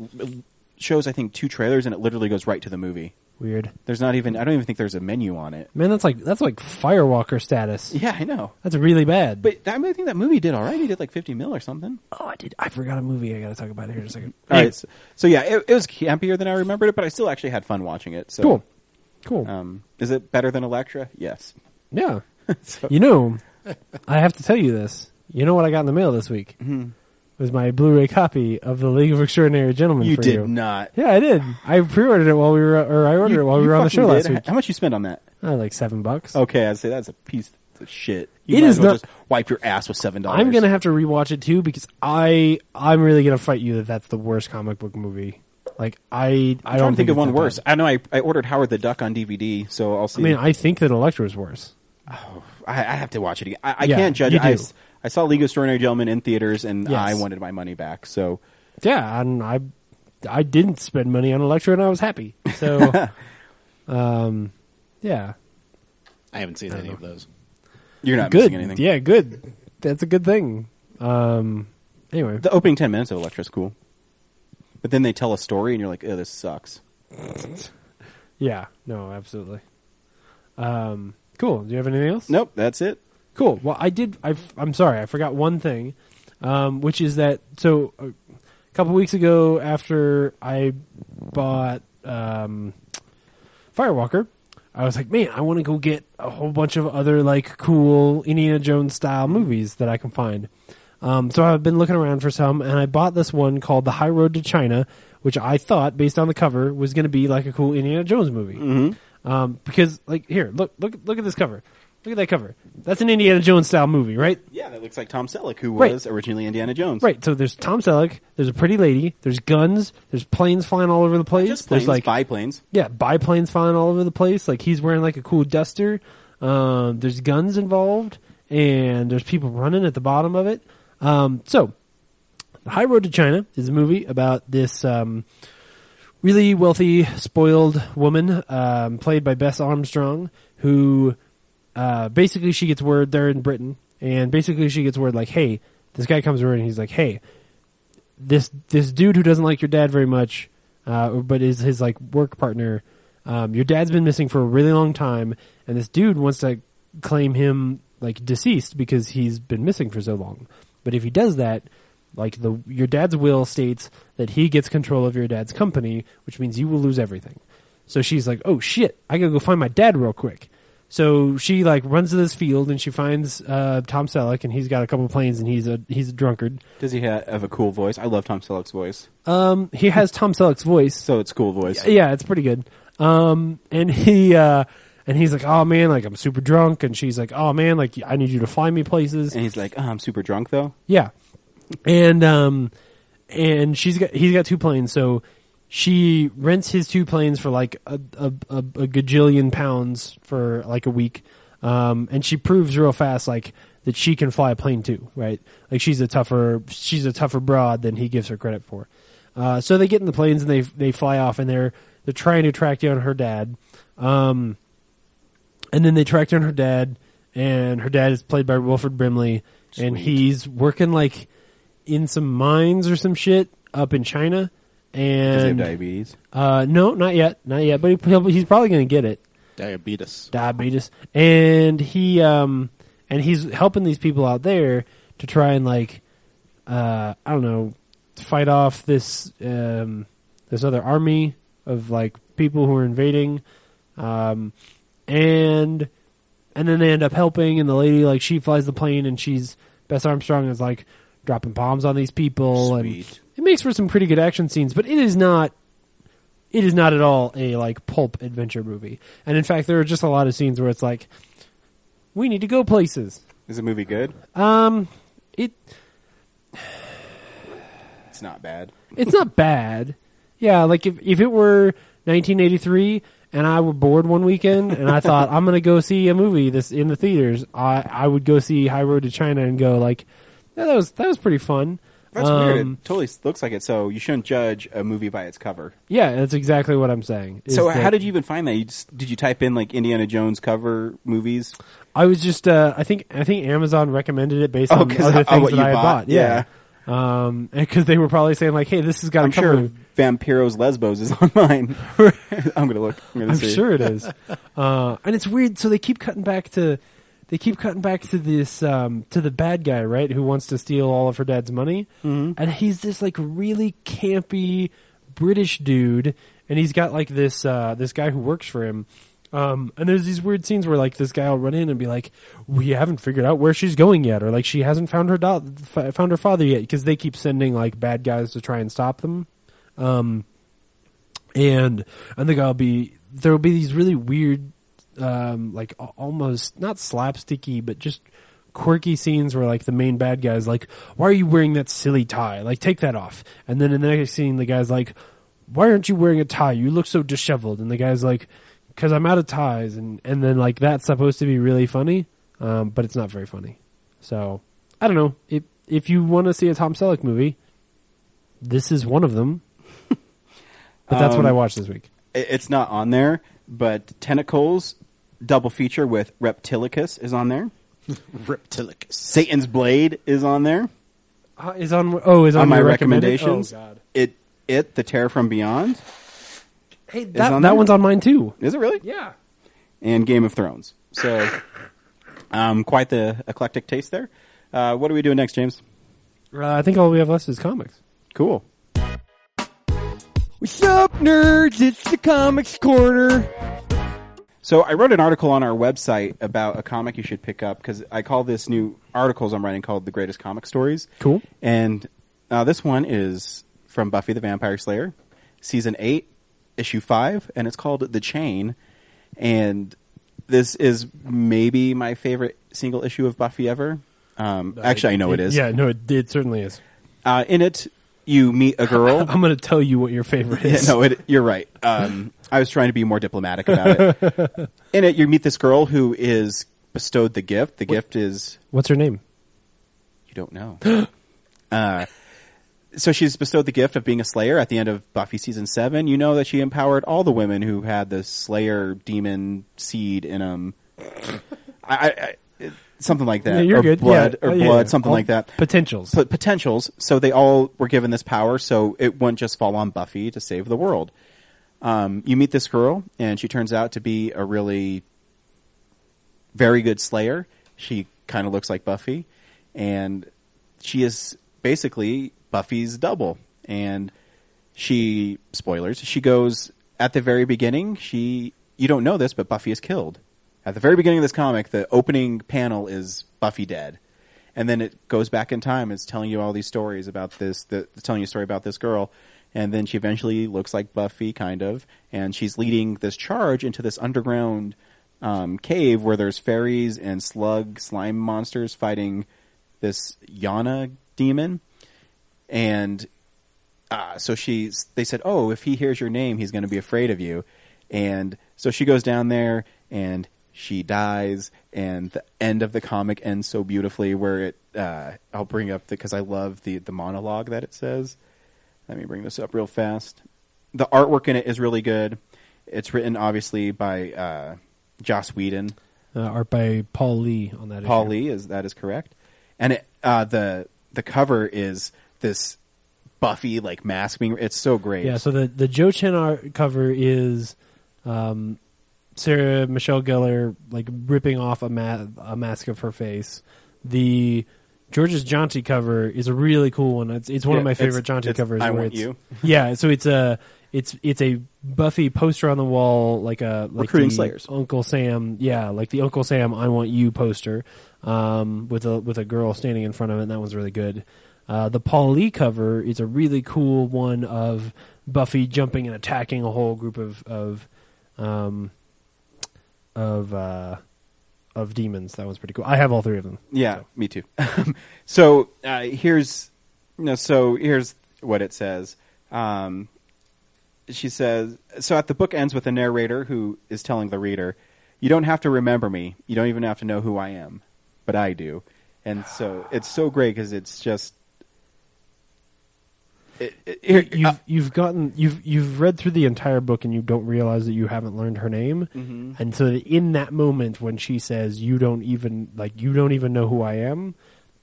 shows, I think, 2 trailers, and it literally goes right to the movie. Weird. There's not even... I don't even think there's a menu on it. Man, that's like Firewalker status. Yeah, I know. That's really bad. But I think that movie did all right. He did like 50 mil or something. Oh, I forgot a movie I got to talk about here in a second. All right. So yeah, it was campier than I remembered it, but I still actually had fun watching it. So. Cool. Is it better than Elektra? Yes. Yeah. So- You know, I have to tell you this. You know what I got in the mail this week? Mm-hmm. It was my Blu-ray copy of The League of Extraordinary Gentlemen. You for did you. not. Yeah, I did. I pre-ordered it while we were, or I ordered it while we were on the show fucking last did? week. How much you spend on that? Like $7. Okay, I'd say that's a piece of shit. You It might is as well not- just wipe your ass with $7. I'm gonna have to rewatch it too because I'm really gonna fight you that that's the worst comic book movie. Like I I'm trying don't to think of it's one that worse. bad. I know I ordered Howard the Duck on DVD, so I'll see. I mean, I think that Elektra is worse. I have to watch it again. I Yeah, can't judge you it. do. I saw League of Extraordinary Gentlemen in theaters, and Yes. I wanted my money back. So Yeah, and I didn't spend money on Elektra and I was happy. So, yeah, I haven't seen any of those. you're not good. missing anything. Yeah, good. That's a good thing. Anyway, The opening 10 minutes of Elektra's cool. But then they tell a story, and you're like, oh, this sucks. yeah, no, absolutely. Cool. Do you have anything else? Nope, that's it. Cool. Well, I'm sorry, I forgot one thing, which is that so a couple weeks ago after I bought Firewalker, I was like, man, I want to go get a whole bunch of other like cool Indiana Jones style movies that I can find. So I've been looking around for some, and I bought this one called The High Road to China, which I thought, based on the cover, was going to be like a cool Indiana Jones movie. Mm-hmm. Because, like, here, look at this cover. Look at that cover. That's an Indiana Jones style movie, right? Yeah, that looks like Tom Selleck, who Right. was originally Indiana Jones. Right. So there's Tom Selleck. There's a pretty lady. There's guns. There's planes flying all over the place. Just planes, there's like biplanes. yeah, biplanes flying all over the place. Like he's wearing like a cool duster. There's guns involved, and there's people running at the bottom of it. So, The High Road to China is a movie about this really wealthy, spoiled woman, played by Bess Armstrong, who basically she gets word they're in Britain, and basically she gets word like, hey, this guy comes over and he's like, hey, this dude who doesn't like your dad very much, but is his like work partner, your dad's been missing for a really long time, and this dude wants to claim him like deceased because he's been missing for so long. But if he does that, like your dad's will states that he gets control of your dad's company, which means you will lose everything. So she's like, oh shit, I gotta go find my dad real quick. So she like runs to this field and she finds Tom Selleck, and he's got a couple of planes, and he's a drunkard. Does he have a cool voice? I love Tom Selleck's voice. He has Tom Selleck's voice, So it's cool voice. yeah, it's pretty good. And he's like, oh man, like I'm super drunk, and she's like, oh man, like I need you to fly me places. And he's like, oh, I'm super drunk, though. Yeah, and he's got 2 planes, so she rents his 2 planes for like a gajillion pounds for like a week, and she proves real fast like that she can fly a plane too, right? Like she's a tougher broad than he gives her credit for. So they get in the planes and they fly off, and they're trying to track down her dad. And then they track down her dad, and her dad is played by Wilford Brimley, and he's working like in some mines or some shit up in China. And Does he have diabetes? No, not yet, but he's probably going to get it. Diabetes. And he's helping these people out there to try and like, I don't know, fight off this other army of like people who are invading. And then they end up helping, and the lady, like, she flies the plane, and Bess Armstrong is like dropping bombs on these people. Sweet. And it makes for some pretty good action scenes, but it is not at all a like pulp adventure movie. And in fact, there are just a lot of scenes where it's like, we need to go places. Is the movie good? It's not bad. It's not bad. Yeah, like if it were 1983 and I were bored one weekend and I thought I'm gonna go see a movie this in the theaters, I would go see High Road to China and go like, yeah, that was pretty fun. That's weird. It totally looks like it. So you shouldn't judge a movie by its cover. Yeah, that's exactly what I'm saying. So how did you even find that? Did you type in like Indiana Jones cover movies? I was just I think Amazon recommended it based on 'cause other of things what that you I had bought. bought. Yeah. Because they were probably saying like, "Hey, this has got I'm a couple sure of Vampiro's Lesbos is on mine. I'm gonna look. I'm see. sure it is. And it's weird. So they keep cutting back to this to the bad guy, right? Who wants to steal all of her dad's money, and he's this like really campy British dude, and he's got like this guy who works for him. And there's these weird scenes where like this guy will run in and be like, "We haven't figured out where she's going yet," or like she hasn't found her found her father yet, because they keep sending like bad guys to try and stop them. And the guy there will be these really weird, like almost not slapsticky, but just quirky scenes where like the main bad guy's like, "Why are you wearing that silly tie? Like take that off." And then in the next scene, the guy's like, "Why aren't you wearing a tie? You look so disheveled." And the guy's like, "'Cause I'm out of ties." And then like that's supposed to be really funny, but it's not very funny. So I don't know, if you want to see a Tom Selleck movie, this is one of them. But that's what I watched this week. It's not on there, but Tentacles double feature with Reptilicus is on there. Reptilicus. Satan's Blade is on there. Is on my my recommended? recommendations. Oh God. It The Terror from Beyond. Hey, on that there? one's on mine too. Is it really? Yeah. And Game of Thrones. So, quite the eclectic taste there. What are we doing next, James? I think all we have left is comics. Cool. What's up, nerds? It's the Comics Corner. So I wrote an article on our website about a comic you should pick up, because I call this new articles I'm writing called The Greatest Comic Stories. Cool. And this one is from Buffy the Vampire Slayer, Season 8, Issue 5, and it's called The Chain. And this is maybe my favorite single issue of Buffy ever. Actually, I know it is. Yeah, no, it certainly is. In it, you meet a girl. I'm going to tell you what your favorite is. Yeah, no, you're right. I was trying to be more diplomatic about it. In it, you meet this girl who is bestowed the gift. The gift is... What's her name? You don't know. So she's bestowed the gift of being a Slayer at the end of Buffy Season 7. You know that she empowered all the women who had the Slayer demon seed in them. Something like that. Yeah, you're or good. Blood, Yeah. or Yeah, blood, yeah. something All like that. Potentials. Potentials. So they all were given this power, so it wouldn't just fall on Buffy to save the world. You meet this girl, and she turns out to be a really very good Slayer. She kind of looks like Buffy, and she is basically Buffy's double. And spoilers, she goes, at the very beginning, you don't know this, but Buffy is killed. At the very beginning of this comic, the opening panel is Buffy dead. And then it goes back in time. It's telling you all these stories about this, telling you a story about this girl. And then she eventually looks like Buffy, kind of. And she's leading this charge into this underground cave where there's fairies and slime monsters fighting this Yana demon. And so they said, "Oh, if he hears your name, he's going to be afraid of you." And so she goes down there and she dies, and the end of the comic ends so beautifully where I'll bring up because I love the monologue that it says. Let me bring this up real fast. The artwork in it is really good. It's written obviously by Joss Whedon. Art by Paul Lee on that Paul issue. Lee, that is correct. And the cover is this Buffy like mask being. It's so great. Yeah, so the Joe Chen art cover is Sarah Michelle Gellar like ripping off a mask of her face. The George's Jaunty cover is a really cool one. It's one of my favorite Jaunty covers. I where Want it's, You. Yeah, so it's a Buffy poster on the wall, like Recruiting the Slayers. Uncle Sam. Yeah, like the Uncle Sam I Want You poster, with a girl standing in front of it. And that one's really good. The Paul Lee cover is a really cool one of Buffy jumping and attacking a whole group of demons. That one's pretty cool. I have all three of them. Yeah, me too. So here's what it says. She says, so at the book ends with a narrator who is telling the reader, "You don't have to remember me. You don't even have to know who I am, but I do." And so it's so great because it's just you've read through the entire book and you don't realize that you haven't learned her name, and so in that moment when she says you don't even know who I am,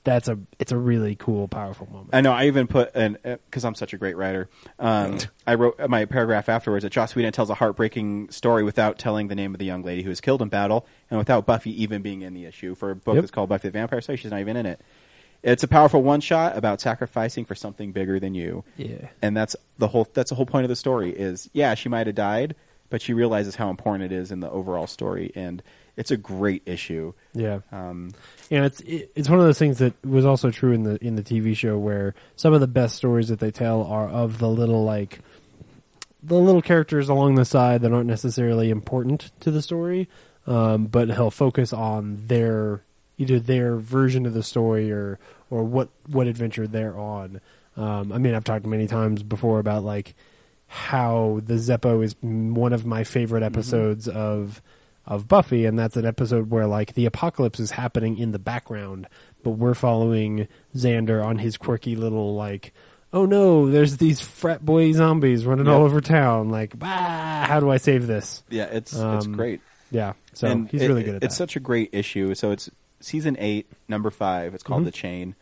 it's a really cool, powerful moment. I know. I even put because I'm such a great writer. I wrote my paragraph afterwards that Joss Whedon tells a heartbreaking story without telling the name of the young lady who was killed in battle, and without Buffy even being in the issue. For a book that's called Buffy the Vampire Slayer, she's not even in it. It's a powerful one shot about sacrificing for something bigger than you. Yeah, and that's the whole point of the story. Is she might have died, but she realizes how important it is in the overall story, and it's a great issue. Yeah, it's one of those things that was also true in the TV show, where some of the best stories that they tell are of the little characters along the side that aren't necessarily important to the story, but he'll focus on either their version of the story or what adventure they're on. I mean, I've talked many times before about how the Zeppo is one of my favorite episodes of Buffy, and that's an episode where the apocalypse is happening in the background, but we're following Xander on his quirky little oh no, there's these frat boy zombies running all over town. How do I save this? Yeah, it's great. Yeah, so he's really good at that. It's such a great issue. So it's season 8, number 5. It's called The Chain.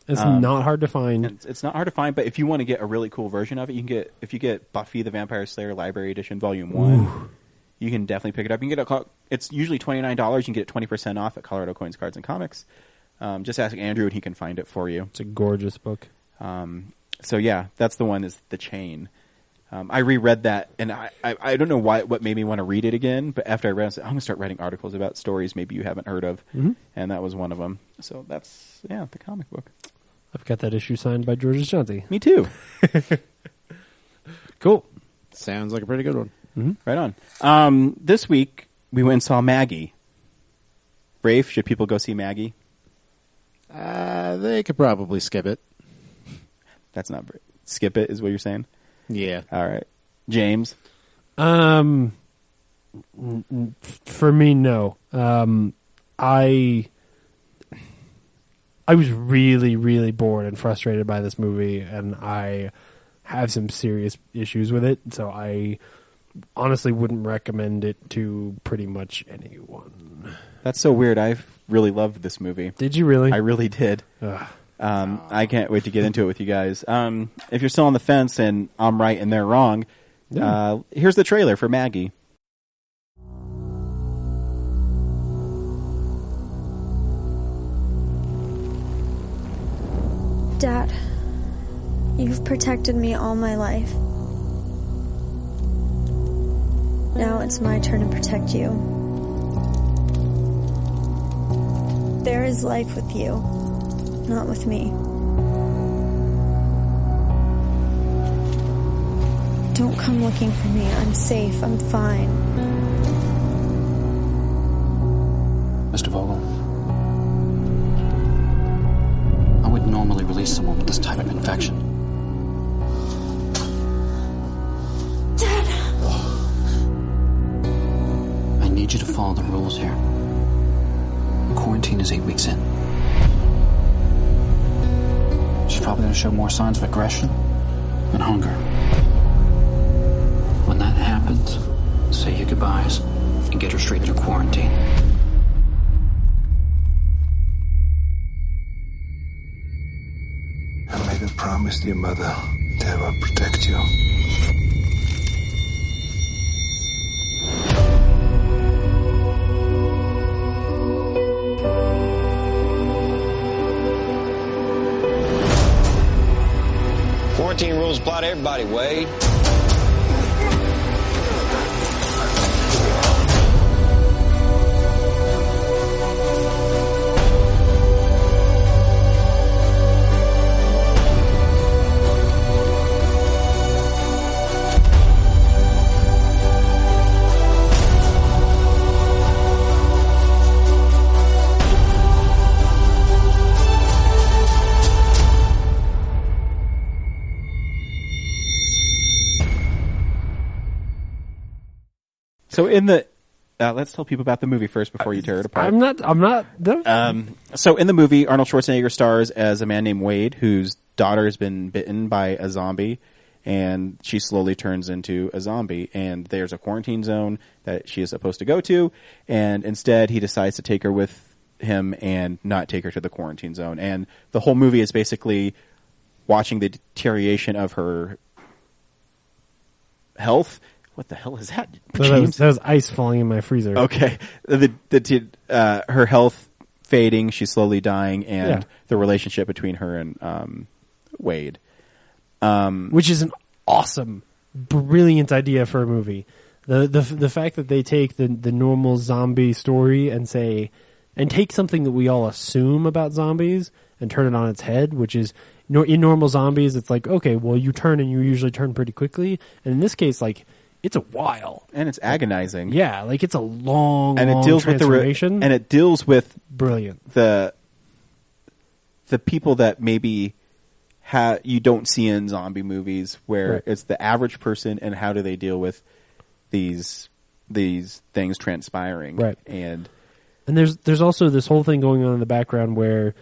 It's not hard to find. It's not hard to find, but if you want to get a really cool version of it, if you get Buffy the Vampire Slayer Library Edition Volume 1, you can definitely pick it up. You can get it's usually $29. You can get it 20% off at Colorado Coins, Cards, and Comics. Just ask Andrew and he can find it for you. It's a gorgeous book. So yeah, that's the one, is The Chain. I reread that, and I don't know what made me want to read it again, but after I read it, I said, I'm going to start writing articles about stories maybe you haven't heard of, and that was one of them. So that's, the comic book. I've got that issue signed by George Ashanti. Me too. Cool. Sounds like a pretty good one. Right on. This week, we went and saw Maggie. Rafe, should people go see Maggie? They could probably skip it. That's not very... Skip it is what you're saying? Yeah. All right. James? For me, no. I was really, really bored and frustrated by this movie, and I have some serious issues with it, so I honestly wouldn't recommend it to pretty much anyone. That's so weird. I really loved this movie. Did you really? I really did. I can't wait to get into it with you guys. If you're still on the fence and I'm right and they're wrong, here's the trailer for Maggie. Dad, you've protected me all my life. Now it's my turn to protect you. There is life with you, not with me. Don't come looking for me. I'm safe. I'm fine. Mr. Vogel, I would normally release someone with this type of infection. Dad! I need you to follow the rules here. Quarantine is 8 weeks in. She's probably going to show more signs of aggression and hunger. When that happens, say your goodbyes and get her straight through quarantine. I made a promise to your mother that I will protect you. Quarantine rules apply to everybody, Wade. So in the... let's tell people about the movie first before you tear it apart. I'm not. So in the movie, Arnold Schwarzenegger stars as a man named Wade, whose daughter has been bitten by a zombie, and she slowly turns into a zombie. And there's a quarantine zone that she is supposed to go to, and instead he decides to take her with him and not take her to the quarantine zone. And the whole movie is basically watching the deterioration of her health. What the hell is that, James? That was ice falling in my freezer. Okay. Her health fading, she's slowly dying, and the relationship between her and Wade. Which is an awesome, brilliant idea for a movie. The fact that they take the normal zombie story and take something that we all assume about zombies and turn it on its head, which is in normal zombies, it's like, okay, well, you turn and you usually turn pretty quickly. And in this case, like, it's a while. And it's agonizing. Yeah, like it's a long, and it deals transformation. With and it deals with brilliant the people that maybe you don't see in zombie movies, where it's the average person, and how do they deal with these things transpiring. Right. And there's also this whole thing going on in the background where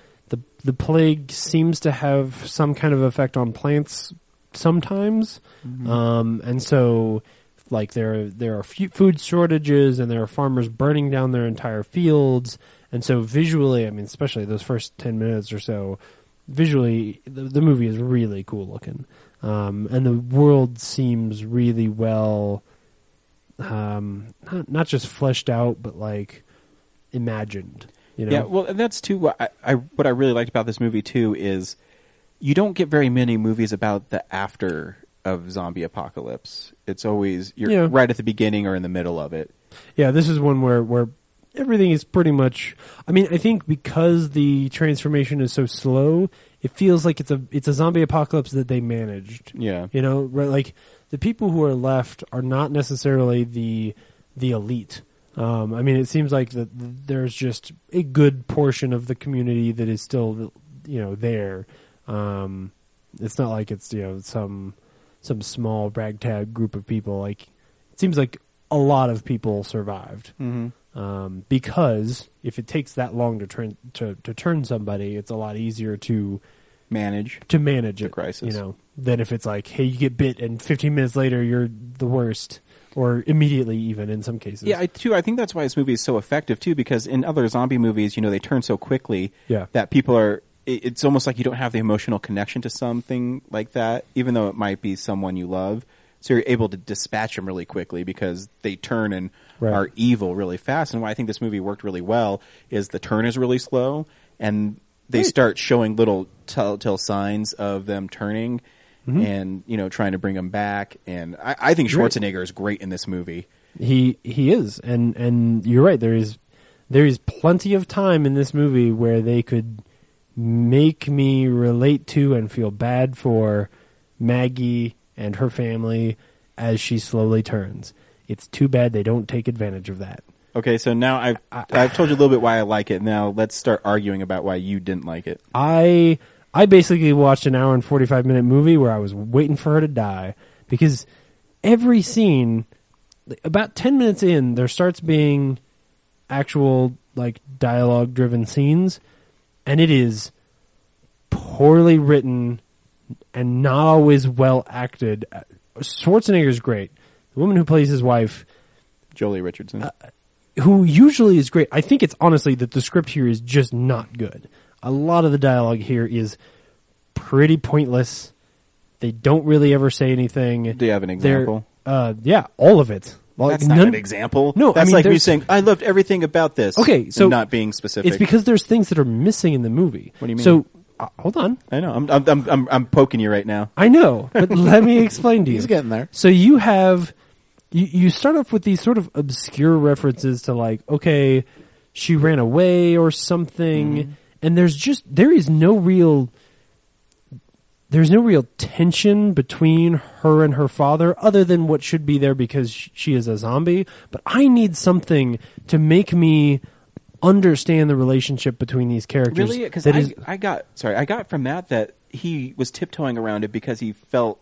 the plague seems to have some kind of effect on plants sometimes. Mm-hmm. And so like there are food shortages, and there are farmers burning down their entire fields. And so visually, I mean, especially those first 10 minutes or so, visually the movie is really cool looking. And the world seems really well, not just fleshed out, but like imagined. You know? Yeah, well, and that's too what I really liked about this movie too is you don't get very many movies about the after of zombie apocalypse. It's always you're right at the beginning or in the middle of it. Yeah, this is one where everything is pretty much. I mean, I think because the transformation is so slow, it feels like it's a zombie apocalypse that they managed. Yeah, you know, right? Like the people who are left are not necessarily the elite. I mean, it seems like there's just a good portion of the community that is still, there. It's not like it's some small ragtag group of people. Like it seems like a lot of people survived. Mm-hmm. Because if it takes that long to turn somebody, it's a lot easier to manage the crisis. Than if it's like, hey, you get bit and 15 minutes later you're the worst. Or immediately, even in some cases. Yeah, I think that's why this movie is so effective too. Because in other zombie movies, they turn so quickly that people are. It's almost like you don't have the emotional connection to something like that, even though it might be someone you love. So you're able to dispatch them really quickly because they turn and are evil really fast. And why I think this movie worked really well is the turn is really slow, and they start showing little telltale signs of them turning. Mm-hmm. And trying to bring him back, and I think Schwarzenegger is great in this movie. He is, and you're right. There is plenty of time in this movie where they could make me relate to and feel bad for Maggie and her family as she slowly turns. It's too bad they don't take advantage of that. Okay, so now I've told you a little bit why I like it. Now let's start arguing about why you didn't like it. I basically watched an hour and 45-minute movie where I was waiting for her to die because every scene, about 10 minutes in, there starts being actual like dialogue-driven scenes, and it is poorly written and not always well acted. Schwarzenegger's great. The woman who plays his wife, Jolie Richardson, who usually is great. I think it's honestly that the script here is just not good. A lot of the dialogue here is pretty pointless. They don't really ever say anything. Do you have an example? Yeah, all of it. Well, that's not an example. No, that's like me saying, I loved everything about this. Okay, so not being specific. It's because there's things that are missing in the movie. What do you mean? So, hold on. I know. I'm poking you right now. I know, but let me explain to you. He's getting there. So you have, you start off with these sort of obscure references to like, okay, she ran away or something. Mm-hmm. And there is no real tension between her and her father other than what should be there because she is a zombie. But I need something to make me understand the relationship between these characters. Really? Because I got from that he was tiptoeing around it because he felt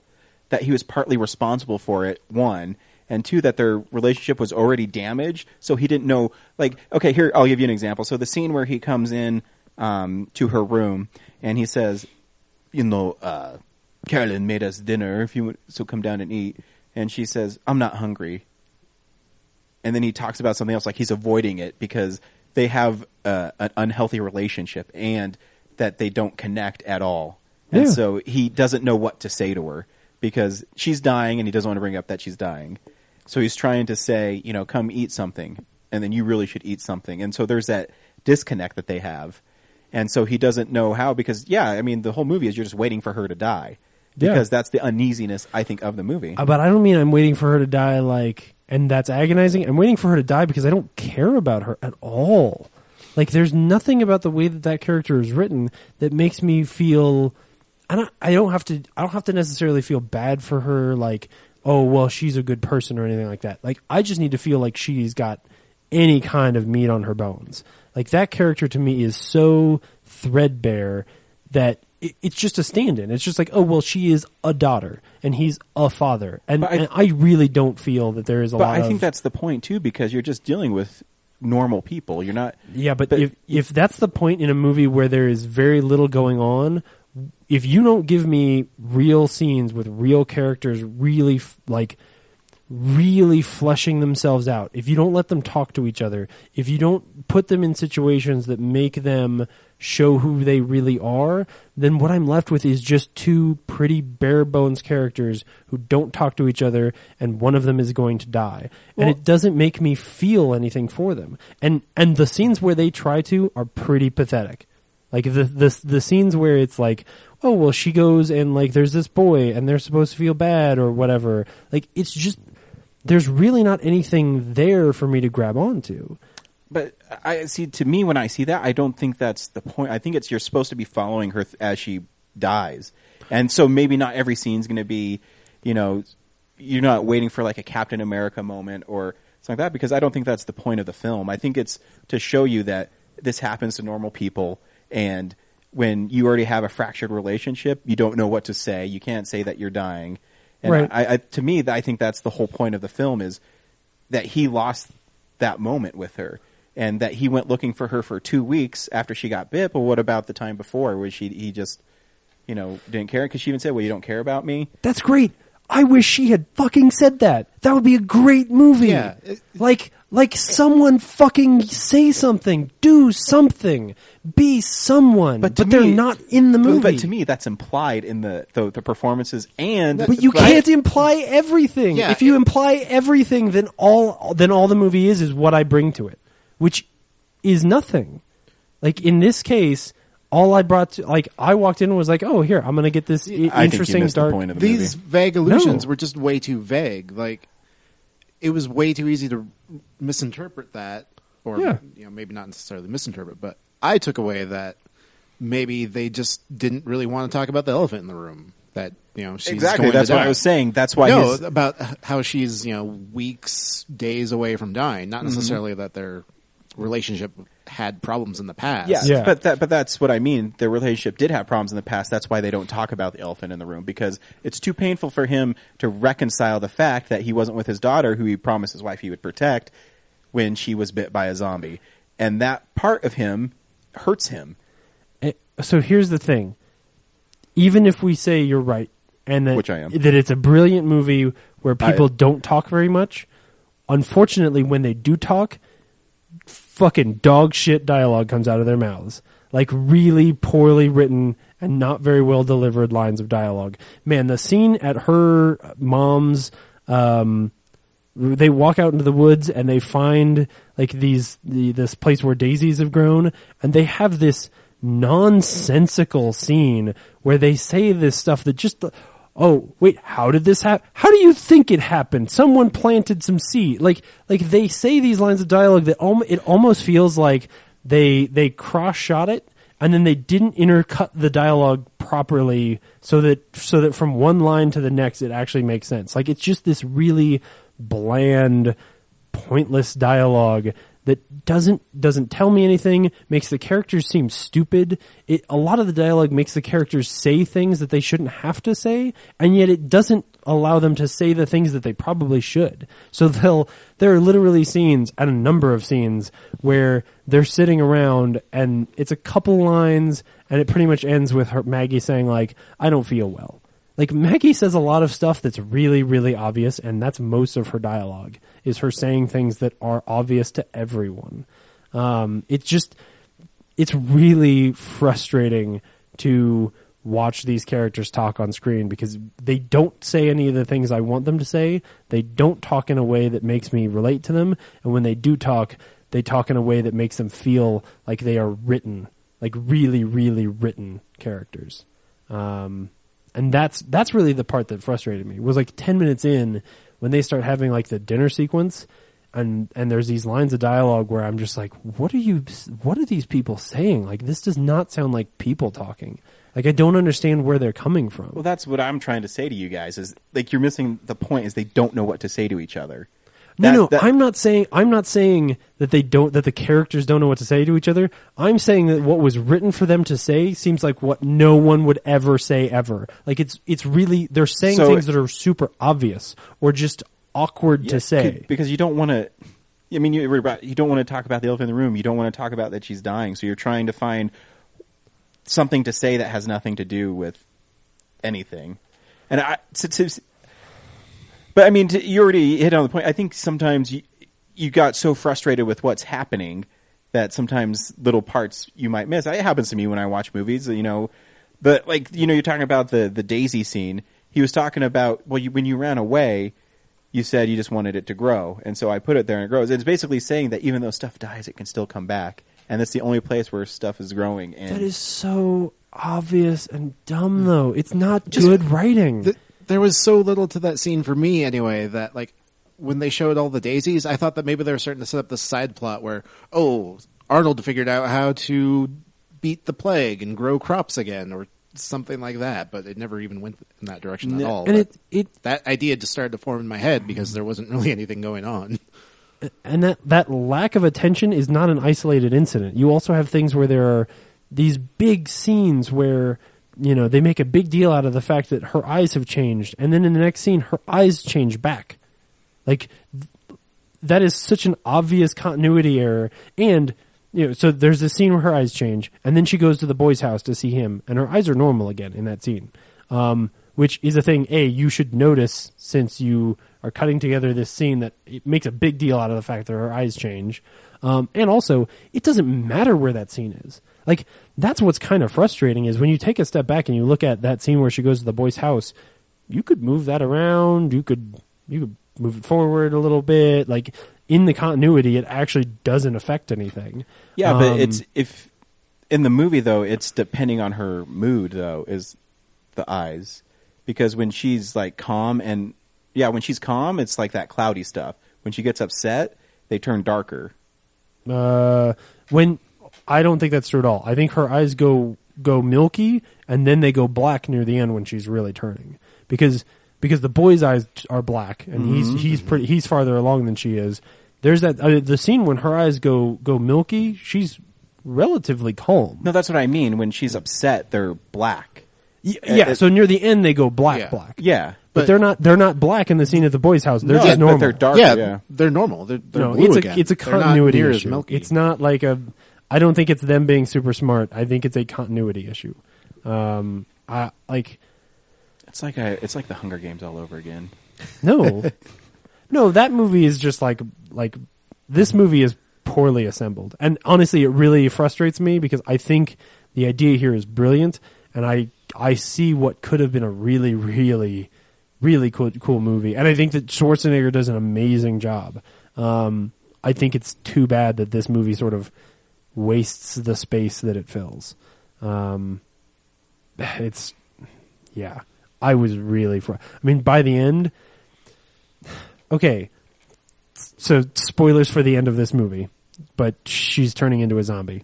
that he was partly responsible for it, one, and two, that their relationship was already damaged, so he didn't know, like, okay, here, I'll give you an example. So the scene where he comes in to her room, and he says, Carolyn made us dinner. If you want, so come down and eat. And she says, I'm not hungry. And then he talks about something else, like he's avoiding it because they have an unhealthy relationship and that they don't connect at all. And so he doesn't know what to say to her because she's dying and he doesn't want to bring up that she's dying. So he's trying to say, come eat something, and then you really should eat something. And so there's that disconnect that they have. And so he doesn't know how because, the whole movie is you're just waiting for her to die. Because that's the uneasiness, I think, of the movie. But I don't mean I'm waiting for her to die, and that's agonizing. I'm waiting for her to die because I don't care about her at all. Like, there's nothing about the way that character is written that makes me feel. I don't have to necessarily feel bad for her. Like, oh well, she's a good person or anything like that. Like, I just need to feel like she's got any kind of meat on her bones. Like, that character to me is so threadbare that it's just a stand-in. It's just like, oh, well, she is a daughter, and he's a father. And I really don't feel that there is a lot of... But I think that's the point, too, because you're just dealing with normal people. You're not... Yeah, but if that's the point in a movie where there is very little going on, if you don't give me real scenes with real characters really, really fleshing themselves out, if you don't let them talk to each other, if you don't put them in situations that make them show who they really are, then what I'm left with is just two pretty bare bones characters who don't talk to each other, and one of them is going to die. And it doesn't make me feel anything for them. And the scenes where they try to are pretty pathetic. Like the scenes where it's like, oh well, she goes and like there's this boy and they're supposed to feel bad or whatever. Like, it's just, there's really not anything there for me to grab onto. But to me, when I see that, I don't think that's the point. I think you're supposed to be following her as she dies. And so maybe not every scene's going to be, you're not waiting for like a Captain America moment or something like that, because I don't think that's the point of the film. I think it's to show you that this happens to normal people, and when you already have a fractured relationship, you don't know what to say. You can't say that you're dying. And right. To me, I think that's the whole point of the film, is that he lost that moment with her. And that he went looking for her for 2 weeks after she got bit. But what about the time before? Was he just, didn't care? Because she even said, well, you don't care about me? That's great. I wish she had fucking said that. That would be a great movie. Yeah. Like someone fucking say something. Do something. Be someone. But they're not in the movie. But to me, that's implied in the performances and... But you can't imply everything. Yeah, if you imply everything, then all the movie is what I bring to it. Which is nothing. Like, in this case, all I brought to, like, I walked in and was like, oh, here, I'm going to get this interesting dark... The point of These vague illusions were just way too vague. Like, it was way too easy to misinterpret that, or maybe not necessarily misinterpret, but I took away that maybe they just didn't really want to talk about the elephant in the room. That, she's exactly. Going That's to die. what I was saying. That's why about how she's, weeks, days away from dying. Not necessarily that their relationship had problems in the past. Yeah. But that's what I mean. Their relationship did have problems in the past. That's why they don't talk about the elephant in the room, because it's too painful for him to reconcile the fact that he wasn't with his daughter, who he promised his wife he would protect, when she was bit by a zombie. And that part of him hurts him. So here's the thing. Even if we say you're right, and that, which I am, that it's a brilliant movie where people don't talk very much, unfortunately, when they do talk, fucking dog shit dialogue comes out of their mouths. Like, really poorly written and not very well delivered lines of dialogue. Man, the scene at her mom's, they walk out into the woods and they find like this place where daisies have grown, and they have this nonsensical scene where they say this stuff that just, oh wait, how did this happen? How do you think it happened? Someone planted some seed. Like they say these lines of dialogue that it almost feels like they cross-shot it and then they didn't intercut the dialogue properly so that from one line to the next it actually makes sense. Like, it's just this really bland, pointless dialogue that doesn't tell me anything, makes the characters seem stupid. A lot of the dialogue makes the characters say things that they shouldn't have to say, and yet it doesn't allow them to say the things that they probably should. So there are literally scenes, and a number of scenes, where they're sitting around and it's a couple lines and it pretty much ends with Maggie saying like, I don't feel well. Like, Maggie says a lot of stuff that's really, really obvious, and that's most of her dialogue, is her saying things that are obvious to everyone. It's really frustrating to watch these characters talk on screen because they don't say any of the things I want them to say. They don't talk in a way that makes me relate to them, and when they do talk, they talk in a way that makes them feel like they are written, like really, really written characters. And that's really the part that frustrated me. It was like 10 minutes in when they start having like the dinner sequence and there's these lines of dialogue where I'm just like, what are these people saying? Like, this does not sound like people talking. Like, I don't understand where they're coming from. Well, that's what I'm trying to say to you guys is like, you're missing the point is they don't know what to say to each other. I'm not saying that that the characters don't know what to say to each other. I'm saying that what was written for them to say seems like what no one would ever say ever. Like, it's really, they're saying things that are super obvious or just awkward to say. Because you don't want to, I mean, you don't want to talk about the elephant in the room. You don't want to talk about that she's dying. So you're trying to find something to say that has nothing to do with anything. And but I mean, you already hit on the point. I think sometimes you got so frustrated with what's happening that sometimes little parts you might miss. It happens to me when I watch movies, you know. But like, you know, you're talking about the Daisy scene. He was talking about, well, when you ran away, you said you just wanted it to grow, and so I put it there and it grows. It's basically saying that even though stuff dies, it can still come back, and that's the only place where stuff is growing. And that is so obvious and dumb, though. It's not good writing. There was so little to that scene for me anyway that, like, when they showed all the daisies, I thought that maybe they were starting to set up this side plot where, Arnold figured out how to beat the plague and grow crops again or something like that, but it never even went in that direction at all. And that idea just started to form in my head because there wasn't really anything going on. And that lack of attention is not an isolated incident. You also have things where there are these big scenes where, you know, they make a big deal out of the fact that her eyes have changed, and then in the next scene, her eyes change back. Like, that is such an obvious continuity error. And, you know, so there's this scene where her eyes change, and then she goes to the boy's house to see him, and her eyes are normal again in that scene. Which is a thing, you should notice since you are cutting together this scene that it makes a big deal out of the fact that her eyes change. And also, it doesn't matter where that scene is. Like, that's what's kind of frustrating is when you take a step back and you look at that scene where she goes to the boy's house, you could move that around, you could move it forward a little bit. Like, in the continuity, it actually doesn't affect anything. Yeah, but if in the movie, though, it's depending on her mood, though, is the eyes. Because when she's, like, calm when she's calm, it's like that cloudy stuff. When she gets upset, they turn darker. I don't think that's true at all. I think her eyes go milky, and then they go black near the end when she's really turning. Because the boy's eyes are black, and he's farther along than she is. There's that the scene when her eyes go milky. She's relatively calm. No, that's what I mean. When she's upset, they're black. Yeah. So near the end, they go black. Yeah, but they're not black in the scene at the boy's house. They're just normal. But they're darker. Yeah, they're normal. They're blue again. It's a continuity issue. As milky. It's not like I don't think it's them being super smart. I think it's a continuity issue. It's like the Hunger Games all over again. No, that movie is just like this movie is poorly assembled, and honestly, it really frustrates me because I think the idea here is brilliant, and I see what could have been a really, really, really cool movie, and I think that Schwarzenegger does an amazing job. I think it's too bad that this movie sort of wastes the space that it fills. I was really I mean, by the end, okay, so spoilers for the end of this movie, but she's turning into a zombie.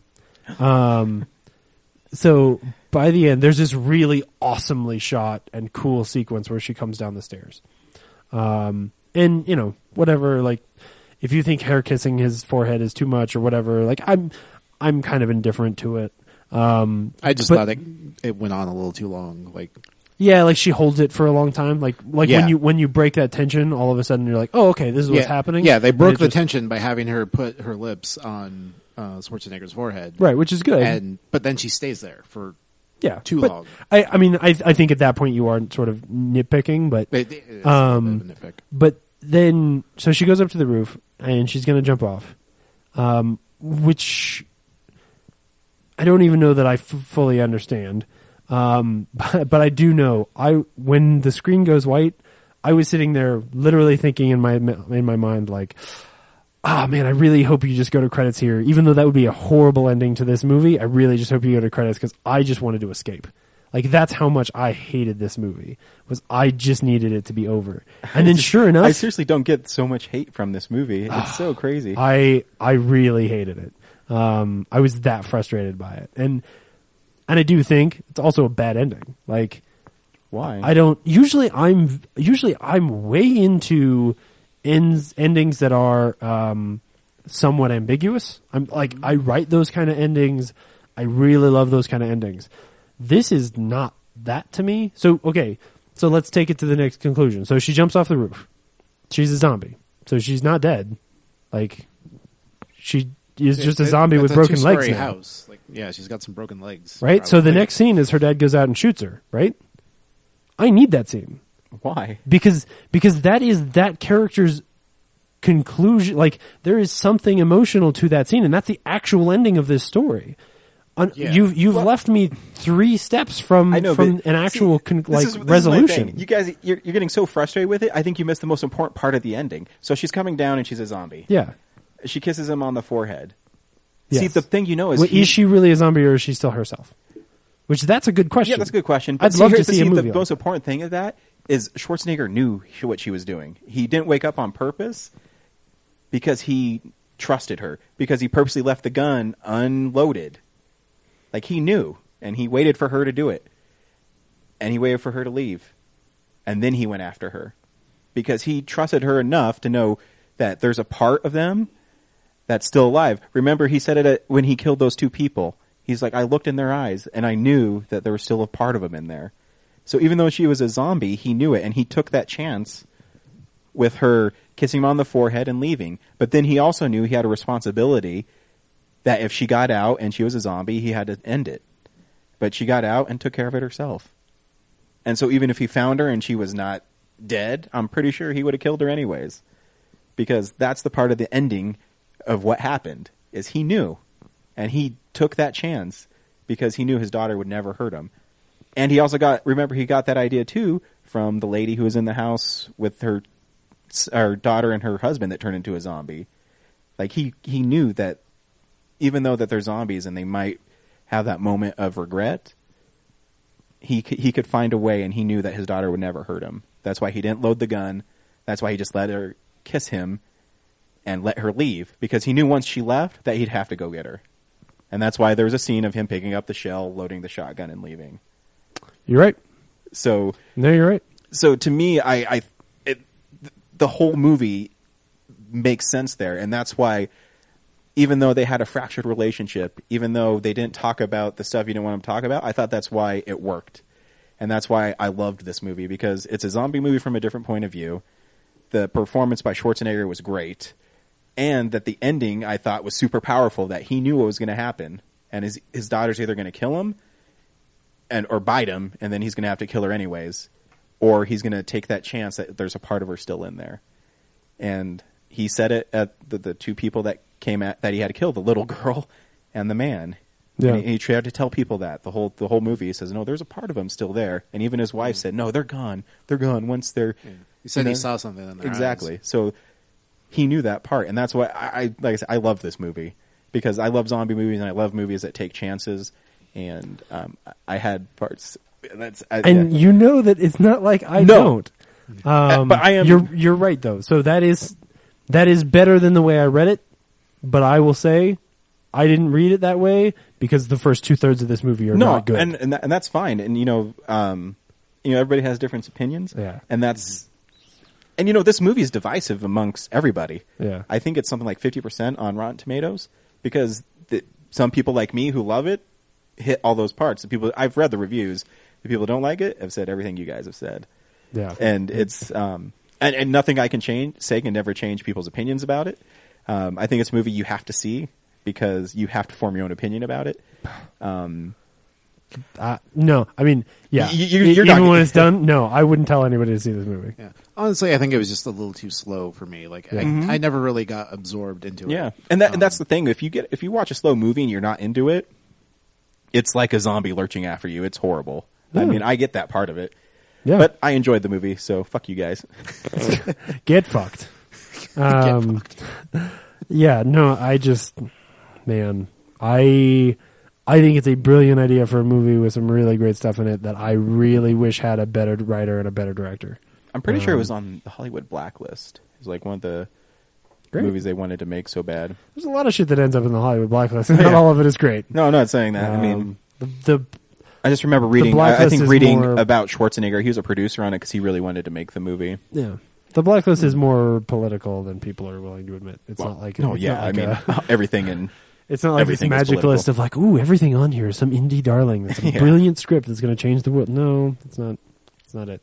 So by the end, there's this really awesomely shot and cool sequence where she comes down the stairs. And, you know, whatever, like, if you think hair kissing his forehead is too much or whatever, like I'm kind of indifferent to it. I just thought it went on a little too long. Like, yeah, like she holds it for a long time. Like Yeah. when you break that tension, all of a sudden you're like, oh, okay, this is what's happening. Yeah, they And broke it the just- tension by having her put her lips on Schwarzenegger's forehead. Right, which is good. But then she stays there for too but long. I mean, I think at that point you are sort of nitpicking, but It is a bit of a nitpick. but then so she goes up to the roof and she's going to jump off, which I don't even know that I fully understand. But I do know when the screen goes white, I was sitting there literally thinking in my mind like, ah, man, I really hope you just go to credits here. Even though that would be a horrible ending to this movie, I really just hope you go to credits because I just wanted to escape. Like, that's how much I hated this movie, was I just needed it to be over. And then sure enough... I seriously don't get so much hate from this movie. It's so crazy. I really hated it. I was that frustrated by it. And I do think it's also a bad ending. Like, why? I don't... Usually I'm way into endings that are somewhat ambiguous. I'm like, I write those kind of endings. I really love those kind of endings. This is not that to me. So, okay. So let's take it to the next conclusion. So she jumps off the roof. She's a zombie. So she's not dead. Like, she is just a zombie with broken legs now. House. Like, yeah, she's got some broken legs. Right? So the next scene is her dad goes out and shoots her, right? I need that scene. Why? Because that is that character's conclusion. Like, there is something emotional to that scene, and that's the actual ending of this story. You've left me 3 steps from an actual resolution. This is my thing. You guys, you're getting so frustrated with it. I think you missed the most important part of the ending. So she's coming down and she's a zombie. Yeah. She kisses him on the forehead. Yes. See, the thing is... is she really a zombie or is she still herself? Which, that's a good question. Yeah, that's a good question. I'd love to see a movie The on most important thing of that is Schwarzenegger knew what she was doing. He didn't wake up on purpose because he trusted her. Because he purposely left the gun unloaded. Like, he knew, and he waited for her to do it. And he waited for her to leave. And then he went after her. Because he trusted her enough to know that there's a part of them that's still alive. Remember, he said it when he killed those 2 people. He's like, I looked in their eyes, and I knew that there was still a part of them in there. So even though she was a zombie, he knew it, and he took that chance with her kissing him on the forehead and leaving. But then he also knew he had a responsibility that if she got out and she was a zombie, he had to end it. But she got out and took care of it herself. And so even if he found her and she was not dead, I'm pretty sure he would have killed her anyways. Because that's the part of the ending of what happened, is he knew. And he took that chance because he knew his daughter would never hurt him. And he also got that idea too from the lady who was in the house with her daughter and her husband that turned into a zombie. Like, he knew that even though that they're zombies and they might have that moment of regret, he could find a way, and he knew that his daughter would never hurt him. That's why he didn't load the gun. That's why he just let her kiss him and let her leave, because he knew once she left that he'd have to go get her. And that's why there was a scene of him picking up the shell, loading the shotgun, and leaving. You're right. So no, you're right. So to me, the whole movie makes sense there, and that's why, even though they had a fractured relationship, even though they didn't talk about the stuff you didn't want them to talk about, I thought that's why it worked. And that's why I loved this movie, because it's a zombie movie from a different point of view. The performance by Schwarzenegger was great. And that the ending, I thought, was super powerful, that he knew what was going to happen. And his daughter's either going to kill him or bite him, and then he's going to have to kill her anyways. Or he's going to take that chance that there's a part of her still in there. And he said it at the 2 people that that he had to kill, the little girl and the man. Yeah. And he tried to tell people that the whole movie. He says, no, there's a part of them still there. And even his wife said, no, they're gone. They're gone once they're... Yeah. He said he saw something in their exactly. eyes. So he knew that part. And that's why like I said, I love this movie, because I love zombie movies and I love movies that take chances. And I had parts... you know that it's not like I don't. But I am... You're right, though. So that is better than the way I read it. But I will say, I didn't read it that way because the first 2/3 of this movie are not good. And that's fine. And everybody has different opinions. Yeah. And that's And this movie is divisive amongst everybody. Yeah. I think it's something like 50% on Rotten Tomatoes because some people like me who love it hit all those parts. The people I've read the reviews. The people who don't like it have said everything you guys have said. Yeah. And it's and nothing I can say can never change people's opinions about it. I think it's a movie you have to see because you have to form your own opinion about it. No, I mean, yeah. You're Even not when it's done, no, I wouldn't tell anybody to see this movie. Yeah. Honestly, I think it was just a little too slow for me. Like I never really got absorbed into it. Yeah, and that's the thing. If you watch a slow movie and you're not into it, it's like a zombie lurching after you. It's horrible. Yeah. I mean, I get that part of it. Yeah. But I enjoyed the movie, so fuck you guys. Get fucked. Yeah, no, man, I think it's a brilliant idea for a movie with some really great stuff in it that I really wish had a better writer and a better director. I'm pretty sure it was on the Hollywood blacklist. It was like one of the movies they wanted to make so bad. There's a lot of shit that ends up in the Hollywood blacklist, and not all of it is great. No, I'm not saying that. I mean, the I just remember reading. Blacklist I think is reading more- about Schwarzenegger. He was a producer on it because he really wanted to make the movie. Yeah. The blacklist is more political than people are willing to admit. It's not like no, it's yeah. not like I mean, everything in. It's not like this everything is magic political. list of like, ooh, everything on here is some indie darling. That's a Yeah. brilliant script that's going to change the world. No, it's not. It's not it.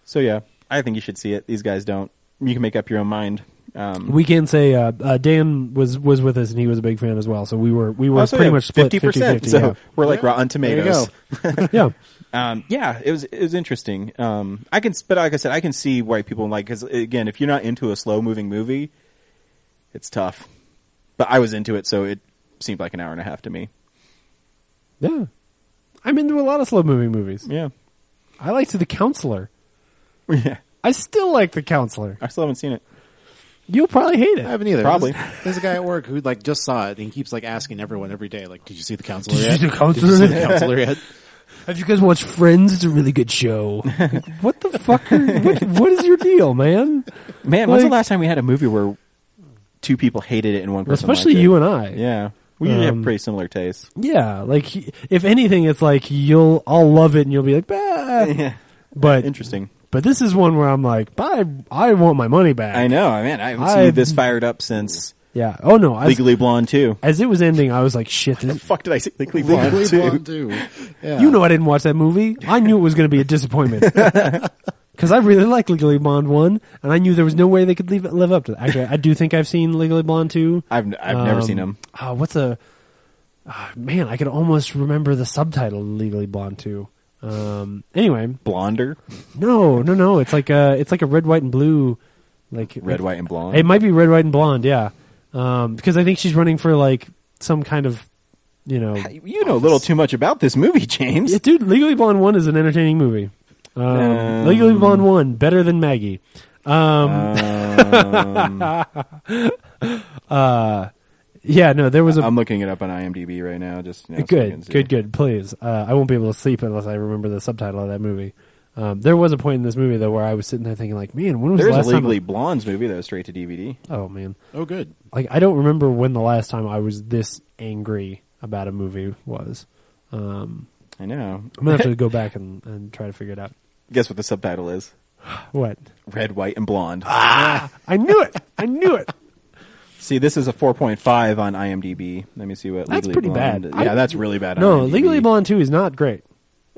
So yeah, I think you should see it. These guys don't. You can make up your own mind. We can say Dan was with us and he was a big fan as well. So we were pretty much split 50-50. So Yeah. we're like Rotten Tomatoes. Yeah. Yeah, it was interesting. But like I said, I can see why people like, because again, if you're not into a slow moving movie, it's tough. But I was into it, so it seemed like an hour and a half to me. Yeah. I'm into a lot of slow moving movies. Yeah. I liked The Counselor. Yeah. I still like The Counselor. I still haven't seen it. You'll probably hate it. I haven't either. Probably. There's a guy at work who like just saw it and he keeps like asking everyone every day, like, "Did you see The Counselor Did yet? you see The Counselor? Did you see The Counselor yet?" Have you guys watched Friends? It's a really good show. Like, what the fuck? What is your deal, man? Man, when's the last time we had a movie where two people hated it and one person especially liked it? you and I. Yeah. We usually have pretty similar tastes. Yeah, like if anything, it's like I'll love it and you'll be like, bah. Yeah. But interesting. But this is one where I'm like, I want my money back. I know, man. I haven't seen this fired up since. Yeah. Oh no. Legally Blonde 2. As it was ending, I was like, shit. The fuck did I say Legally Blonde 2? Yeah. You know, I didn't watch that movie. I knew it was going to be a disappointment. Because I really like Legally Blonde 1, and I knew there was no way they could live up to that. Actually, I do think I've seen Legally Blonde 2. I've never seen them. Man, I could almost remember the subtitle of Legally Blonde 2. Anyway. Blonder? No. It's like a red, white, and blue. Like Red, white, and blonde? It might be red, white, and blonde, yeah. Because I think she's running for like some kind of, You know a little too much about this movie, James. Yeah, dude, Legally Blonde 1 is an entertaining movie. Legally Blonde 1, better than Maggie. Yeah, no, there was I'm looking it up on IMDb right now. Just good. Please, I won't be able to sleep unless I remember the subtitle of that movie. There was a point in this movie though where I was sitting there thinking, like, man, when was the last There's a time? Legally Blondes movie that was straight to DVD. Oh man, oh good. Like I don't remember when the last time I was this angry about a movie was. I know. I'm gonna have to go back and try to figure it out. Guess what the subtitle is? What? Red, white, and blonde. Ah! I knew it. See, this is a 4.5 on IMDb. Let me see what That's Legally pretty Blonde. bad. Yeah, that's really bad. No, on IMDb. Legally Blonde 2 is not great.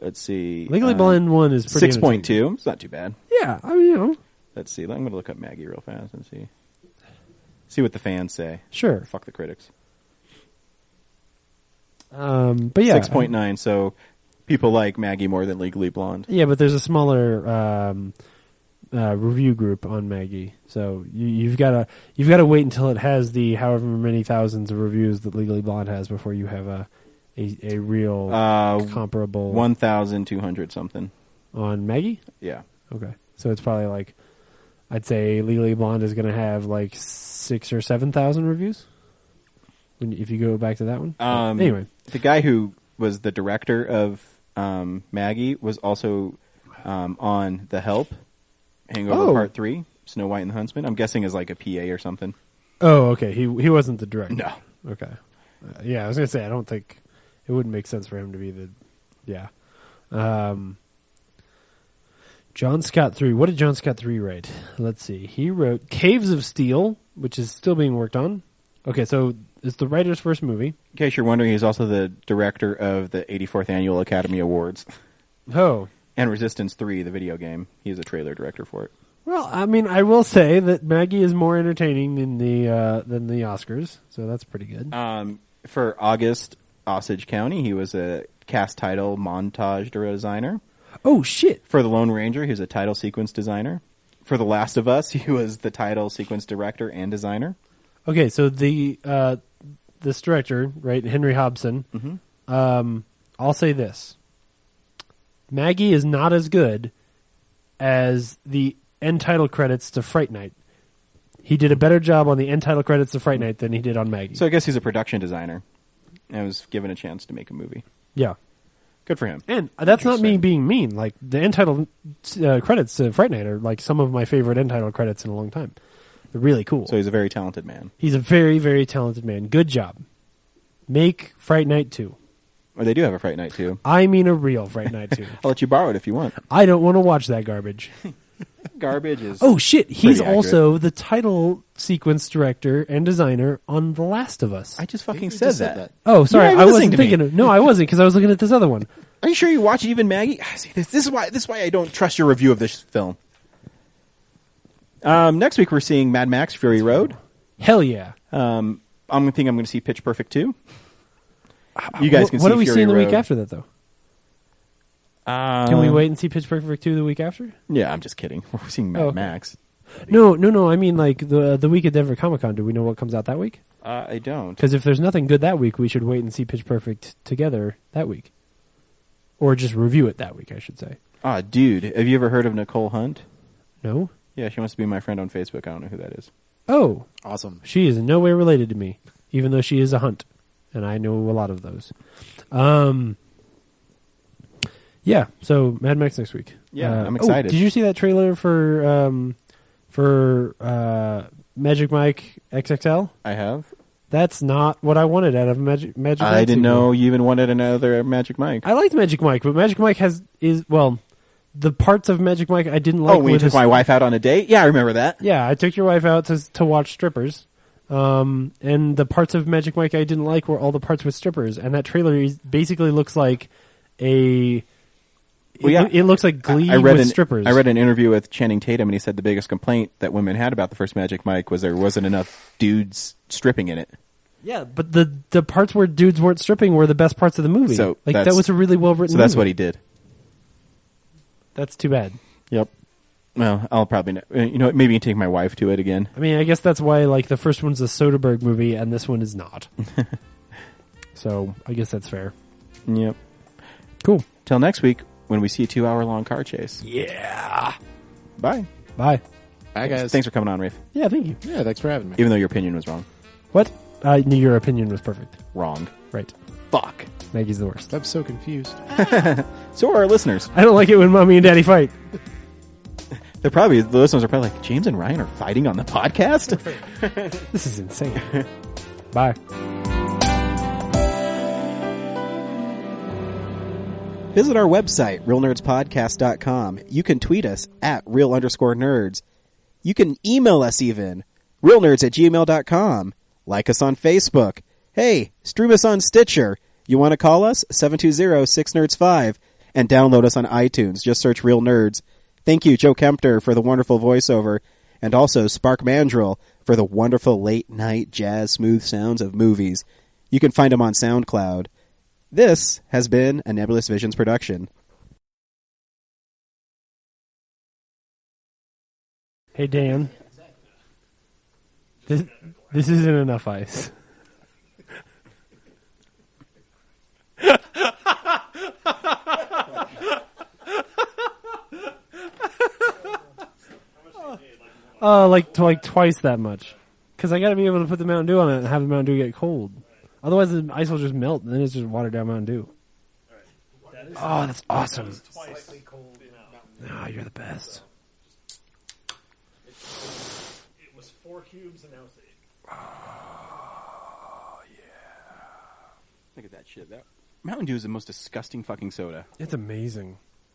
Let's see. Legally Blonde 1 is pretty 6.2. It's not too bad. Yeah, I mean, Let's see. I'm going to look up Maggie real fast and see what the fans say. Sure. Fuck the critics. But yeah, 6.9. So people like Maggie more than Legally Blonde. Yeah, but there's a smaller review group on Maggie, so you've got to wait until it has the however many thousands of reviews that Legally Blonde has before you have a real comparable 1,200 something on Maggie. Yeah. Okay, so it's probably like I'd say Legally Blonde is going to have like 6,000 or 7,000 reviews. If you go back to that one, anyway, the guy who was the director of Maggie was also on The Help, Hangover Part 3, Snow White and the Huntsman. I'm guessing as like a PA or something. Oh, okay. He wasn't the director. No. Okay. Yeah, I was gonna say I don't think it wouldn't make sense for him to be the. Yeah. John Scott 3. What did John Scott 3 write? Let's see. He wrote Caves of Steel, which is still being worked on. Okay, so it's the writer's first movie. In case you're wondering, he's also the director of the 84th Annual Academy Awards. Oh. And Resistance 3, the video game. He's a trailer director for it. Well, I mean, I will say that Maggie is more entertaining than the Oscars, so that's pretty good. For August, Osage County, he was a cast title montage designer. Oh, shit. For The Lone Ranger, he was a title sequence designer. For The Last of Us, he was the title sequence director and designer. Okay, so this director, right, Henry Hobson, I'll say this. Maggie is not as good as the end title credits to Fright Night. He did a better job on the end title credits to Fright Night than he did on Maggie. So I guess he's a production designer and was given a chance to make a movie. Yeah. Good for him. And that's not me being mean. Like, the end title credits to Fright Night are like some of my favorite end title credits in a long time. They're really cool. So he's a very talented man. He's a very, very talented man. Good job. Make Fright Night 2. Or they do have a Fright Night 2. I mean a real Fright Night 2. I'll let you borrow it if you want. I don't want to watch that garbage. Garbage is... Oh, shit. He's accurate. also the title sequence director and designer on The Last of Us. I just fucking said that. Oh, sorry. You I weren't wasn't listening to thinking... No, I wasn't, because I was looking at this other one. Are you sure you watch Even Maggie? See, this is why I don't trust your review of this film. Next week we're seeing Mad Max Fury Road. Hell yeah. I'm going to see Pitch Perfect 2. You guys can see What are we Fury seeing the Road. week after that, though? Can we wait and see Pitch Perfect 2 the week after? Yeah, I'm just kidding. We're seeing Mad Max. No. I mean, like, the week at Denver Comic Con, do we know what comes out that week? I don't. Because if there's nothing good that week, we should wait and see Pitch Perfect together that week. Or just review it that week, I should say. Ah, dude, have you ever heard of Nicole Hunt? No? Yeah, she wants to be my friend on Facebook. I don't know who that is. Oh. Awesome. She is in no way related to me, even though she is a Hunt. And I know a lot of those. Yeah, so Mad Max next week. Yeah, I'm excited. Did you see that trailer for Magic Mike XXL? I have. That's not what I wanted out of Magic Mike. I didn't know you even wanted another Magic Mike. I liked Magic Mike, but Magic Mike the parts of Magic Mike I didn't like. Oh, when you took my wife out on a date? Yeah, I remember that. Yeah, I took your wife out to watch strippers. And the parts of Magic Mike I didn't like were all the parts with strippers. And that trailer basically looks like it looks like Glee with strippers. I read an interview with Channing Tatum, and he said the biggest complaint that women had about the first Magic Mike was there wasn't enough dudes stripping in it. Yeah, but the parts where dudes weren't stripping were the best parts of the movie. So that was a really well written. So that's movie. what he did. That's too bad. Yep. Well, I'll probably maybe take my wife to it again. I mean, I guess that's why the first one's a Soderbergh movie and this one is not. So I guess that's fair. Yep. Cool. Till next week when we see a 2-hour-long car chase. Yeah. Bye. Bye. Bye, guys. Thanks for coming on, Rafe. Yeah, thank you. Yeah, thanks for having me. Even though your opinion was wrong. What? Your opinion was perfect. Wrong. Right. Fuck. Maggie's the worst. I'm so confused. So are our listeners. I don't like it when Mommy and Daddy fight. The listeners are probably like, James and Ryan are fighting on the podcast? This is insane. Bye. Visit our website, realnerdspodcast.com. You can tweet us at real_nerds. You can email us even, realnerds@gmail.com. Like us on Facebook. Hey, stream us on Stitcher. You want to call us? 720-6nerds5. And download us on iTunes. Just search Real Nerds. Thank you, Joe Kempter, for the wonderful voiceover. And also Spark Mandrill for the wonderful late-night jazz smooth sounds of movies. You can find them on SoundCloud. This has been a Nebulous Visions production. Hey, Dan. This isn't enough ice. Like twice that much. Because I got to be able to put the Mountain Dew on it and have the Mountain Dew get cold. Otherwise, the ice will just melt, and then it's just watered down Mountain Dew. Oh, that's awesome. Oh, you're the best. It was 4 cubes, and now it's 8. Oh, yeah. Look at that shit. That Mountain Dew is the most disgusting fucking soda. It's amazing.